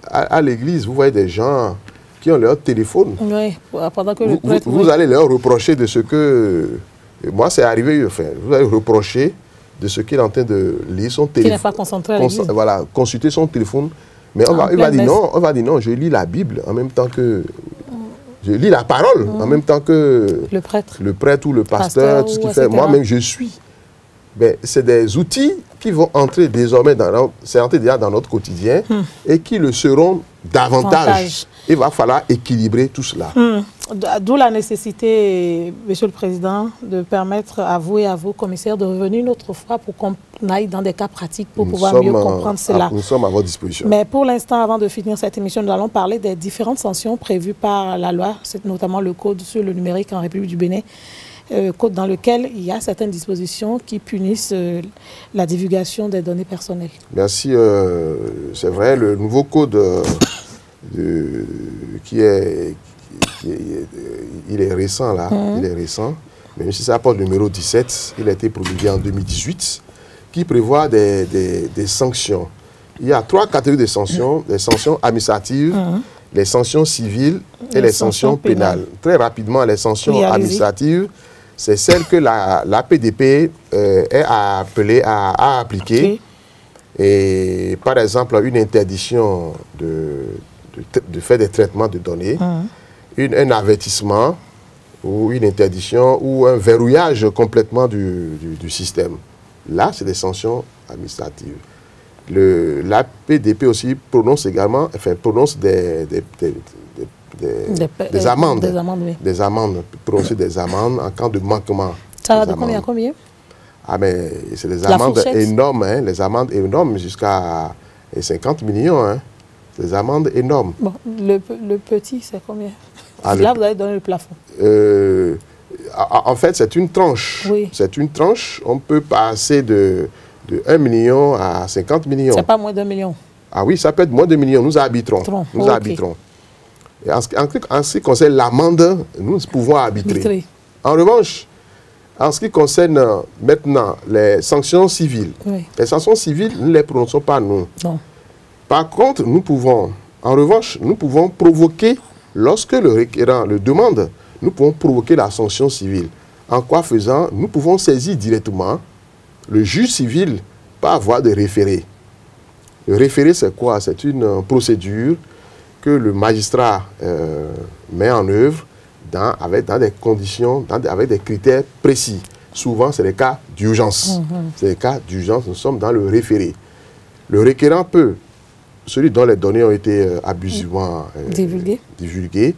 à l'église, vous voyez des gens qui ont leur téléphone. Oui, pendant que vous allez leur reprocher de ce que... Moi, c'est arrivé, enfin, vous allez reprocher de ce qu'il est en train de lire son téléphone. Qui n'est pas concentré à l'église. Voilà, consulter son téléphone. Mais on va dire non, je lis la Bible en même temps que... Je lis la parole en même temps que... Le prêtre. Le prêtre ou le pasteur, tout ce qu'il fait. Moi-même, je suis. C'est des outils qui vont entrer désormais déjà dans notre quotidien et qui le seront davantage. Il va falloir équilibrer tout cela. D'où la nécessité, Monsieur le Président, de permettre à vous et à vos commissaires de revenir une autre fois pour qu'on aille dans des cas pratiques pour pouvoir mieux comprendre cela. Nous sommes à votre disposition. Mais pour l'instant, avant de finir cette émission, nous allons parler des différentes sanctions prévues par la loi, c'est notamment le Code sur le numérique en République du Bénin, code dans lequel il y a certaines dispositions qui punissent la divulgation des données personnelles. Merci. C'est vrai, le nouveau code il est récent là, il est récent, même si ça porte le numéro 17, il a été promulgué en 2018, qui prévoit des sanctions. Il y a 3 catégories de sanctions, les sanctions administratives, les sanctions civiles et les sanctions pénales. Très rapidement, les sanctions administratives, c'est celles que la PDP est appelée à appliquer. Et par exemple, une interdiction de faire des traitements de données, un avertissement ou une interdiction ou un verrouillage complètement du système. Là, c'est des sanctions administratives. La PDP aussi prononce également, des amendes. Des amendes, prononcer des amendes en cas de manquement. Ça va de combien à combien? Ah, mais c'est des amendes énormes, hein, les amendes énormes jusqu'à 50 millions. Hein. Des amendes énormes. Bon, le petit, c'est combien? Là, vous avez donné le plafond. En fait, c'est une tranche. Oui. C'est une tranche. On peut passer de 1 million à 50 millions. C'est pas moins d'1 million? Ah oui, ça peut être moins de 1 million. Nous arbitrons. Nous arbitrons. Et en ce qui concerne l'amende, nous pouvons arbitrer. En revanche, en ce qui concerne maintenant les sanctions civiles, les sanctions civiles, nous ne les prononçons pas nous. Non. Par contre, en revanche, nous pouvons provoquer, lorsque le requérant le demande, nous pouvons provoquer la sanction civile. En quoi faisant, nous pouvons saisir directement le juge civil par voie de référé. Le référé, c'est quoi? C'est une procédure que le magistrat met en œuvre avec des conditions, avec des critères précis. Souvent, c'est des cas d'urgence. C'est des cas d'urgence, nous sommes dans le référé. Le requérant peut, celui dont les données ont été abusivement divulguées,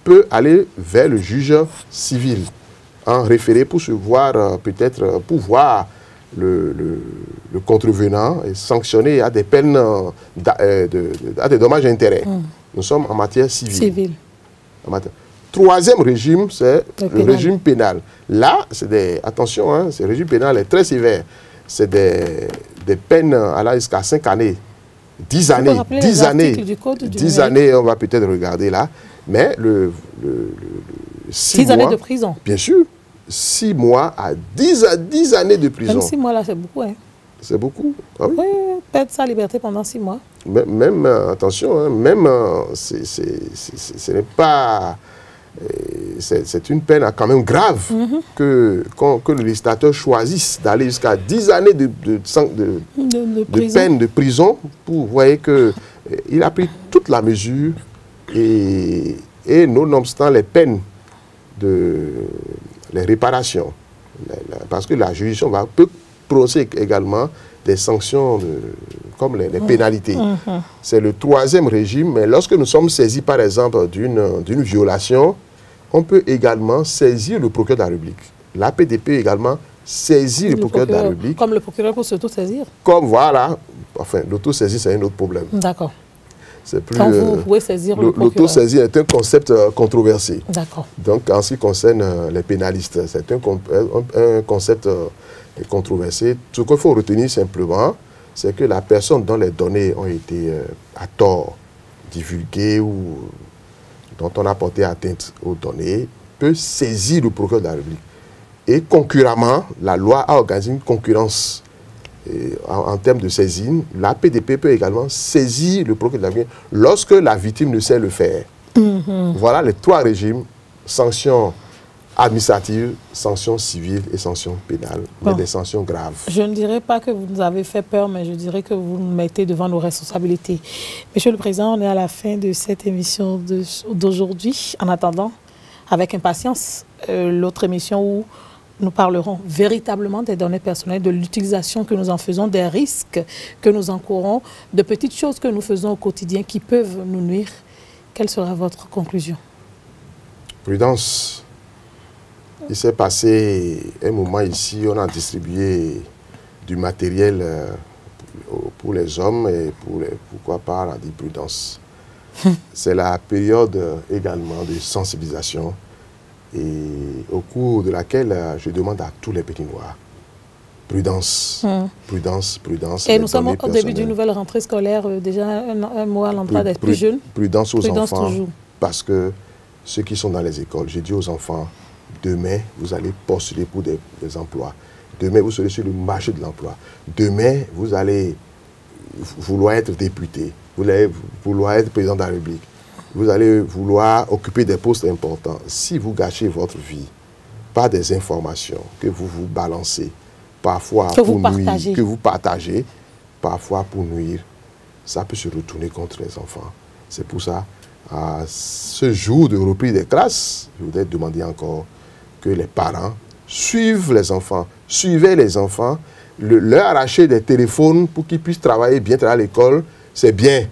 peut aller vers le juge civil en référé pour se voir, peut-être, pour voir le contrevenant et sanctionner à des peines, à des dommages et intérêts. Nous sommes en matière civile. Troisième régime, c'est le régime pénal. Là, attention, hein, ce régime pénal est très sévère. C'est des peines allant jusqu'à 5 années. 10 années, 10 années, 10 années, on va peut-être regarder là, mais 6 années de prison. Bien sûr, 6 mois à 10 années de prison. Même 6 mois là, c'est beaucoup. Hein. C'est beaucoup. Ah oui, perdre sa liberté pendant 6 mois. Même attention, hein, même ce n'est pas... C'est une peine quand même grave que le législateur choisisse d'aller jusqu'à 10 années de peine de prison pour, vous voyez qu'il a pris toute la mesure et nonobstant les peines les réparations. Parce que la juridiction peut prononcer également des sanctions comme les pénalités. C'est le troisième régime, mais lorsque nous sommes saisis par exemple d'une violation, on peut également saisir le procureur de la République. La PDP également saisit le procureur de la République. Comme le procureur peut s'auto-saisir? Comme voilà, enfin l'auto-saisir c'est un autre problème. D'accord. c'est plus... Donc vous pouvez saisir le procureur. L'autosaisie est un concept controversé. D'accord. Donc en ce qui concerne les pénalistes, c'est un concept controversé. Ce qu'il faut retenir simplement, c'est que la personne dont les données ont été à tort divulguées ou dont on a porté atteinte aux données peut saisir le procureur de la République. Et concurremment, la loi a organisé une concurrence en termes de saisine. La PDP peut également saisir le procureur de la République lorsque la victime ne sait le faire. Voilà les trois régimes: sanctions administratives, sanctions civiles et sanctions pénales, mais des sanctions graves. Je ne dirais pas que vous nous avez fait peur, mais je dirais que vous nous mettez devant nos responsabilités. Monsieur le Président, on est à la fin de cette émission d'aujourd'hui. En attendant, avec impatience, l'autre émission où nous parlerons véritablement des données personnelles, de l'utilisation que nous en faisons, des risques que nous encourons, de petites choses que nous faisons au quotidien qui peuvent nous nuire. Quelle sera votre conclusion? Prudence. Il s'est passé un moment ici, on a distribué du matériel pour les hommes et pourquoi pas, on a dit prudence. C'est la période également de sensibilisation et au cours de laquelle je demande à tous les petits noirs, prudence, prudence, prudence. Et nous sommes au début d'une nouvelle rentrée scolaire, déjà un mois à l'entrée des plus jeunes. Prudence aux enfants, toujours. Parce que ceux qui sont dans les écoles, j'ai dit aux enfants, demain, vous allez postuler pour des emplois. Demain, vous serez sur le marché de l'emploi. Demain, vous allez vouloir être député, vous allez vouloir être président de la République. Vous allez vouloir occuper des postes importants. Si vous gâchez votre vie par des informations que vous vous balancez, parfois pour nuire, que vous partagez, parfois pour nuire, ça peut se retourner contre les enfants. C'est pour ça, à ce jour de reprise des classes, je voudrais demander encore que les parents suivent les enfants, suivez les enfants, leur arracher des téléphones pour qu'ils puissent travailler bien à l'école, c'est bien.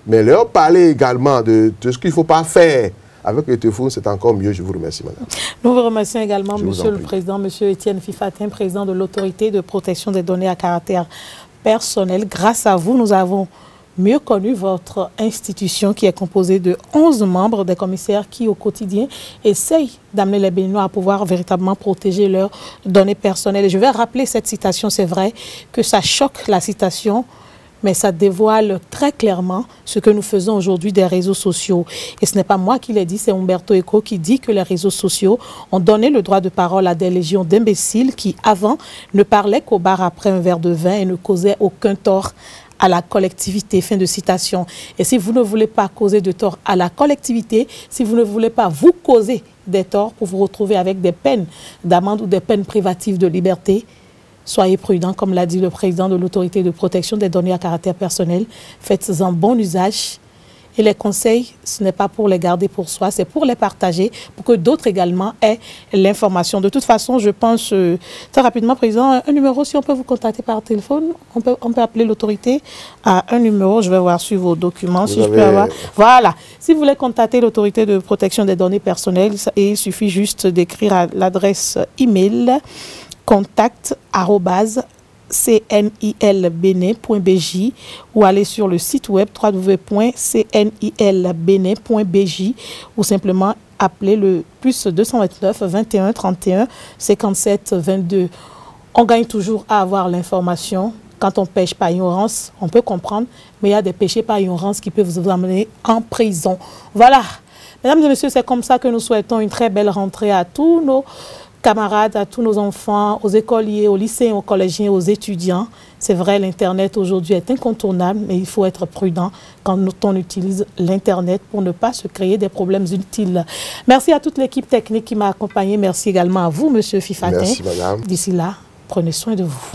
Mais leur parler également de ce qu'il ne faut pas faire avec le téléphone, c'est encore mieux. Je vous remercie, madame. Nous vous remercions également, monsieur le Président, monsieur Étienne Fifatin, président de l'Autorité de protection des données à caractère personnel. Grâce à vous, nous avons mieux connu votre institution qui est composée de 11 membres, des commissaires qui, au quotidien, essayent d'amener les Béninois à pouvoir véritablement protéger leurs données personnelles. Et je vais rappeler cette citation, c'est vrai que ça choque la citation, mais ça dévoile très clairement ce que nous faisons aujourd'hui des réseaux sociaux. Et ce n'est pas moi qui l'ai dit, c'est Umberto Eco qui dit que les réseaux sociaux ont donné le droit de parole à des légions d'imbéciles qui, avant, ne parlaient qu'au bar après un verre de vin et ne causaient aucun tort à la collectivité. Fin de citation. Et si vous ne voulez pas causer de tort à la collectivité, si vous ne voulez pas vous causer des torts pour vous retrouver avec des peines d'amende ou des peines privatives de liberté, soyez prudents, comme l'a dit le président de l'Autorité de protection des données à caractère personnel. Faites-en bon usage. Et les conseils, ce n'est pas pour les garder pour soi, c'est pour les partager, pour que d'autres également aient l'information. De toute façon, je pense très rapidement, Président, un numéro, si on peut vous contacter par téléphone, on peut appeler l'autorité à un numéro. Je vais voir sur vos documents si je peux avoir. Voilà. Si vous voulez contacter l'Autorité de protection des données personnelles, il suffit juste d'écrire à l'adresse email contact@cnilbenin.bj ou aller sur le site web www.cnilbenin.bj ou simplement appeler le plus 229 21 31 57 22. On gagne toujours à avoir l'information. Quand on pêche par ignorance, on peut comprendre, mais il y a des péchés par ignorance qui peuvent vous amener en prison. Voilà. Mesdames et messieurs, c'est comme ça que nous souhaitons une très belle rentrée à tous nos camarades, à tous nos enfants, aux écoliers, aux lycéens, aux collégiens, aux étudiants. C'est vrai, l'Internet aujourd'hui est incontournable, mais il faut être prudent quand on utilise l'Internet pour ne pas se créer des problèmes utiles. Merci à toute l'équipe technique qui m'a accompagné. Merci également à vous, monsieur Fifatin. Merci, madame. D'ici là, prenez soin de vous.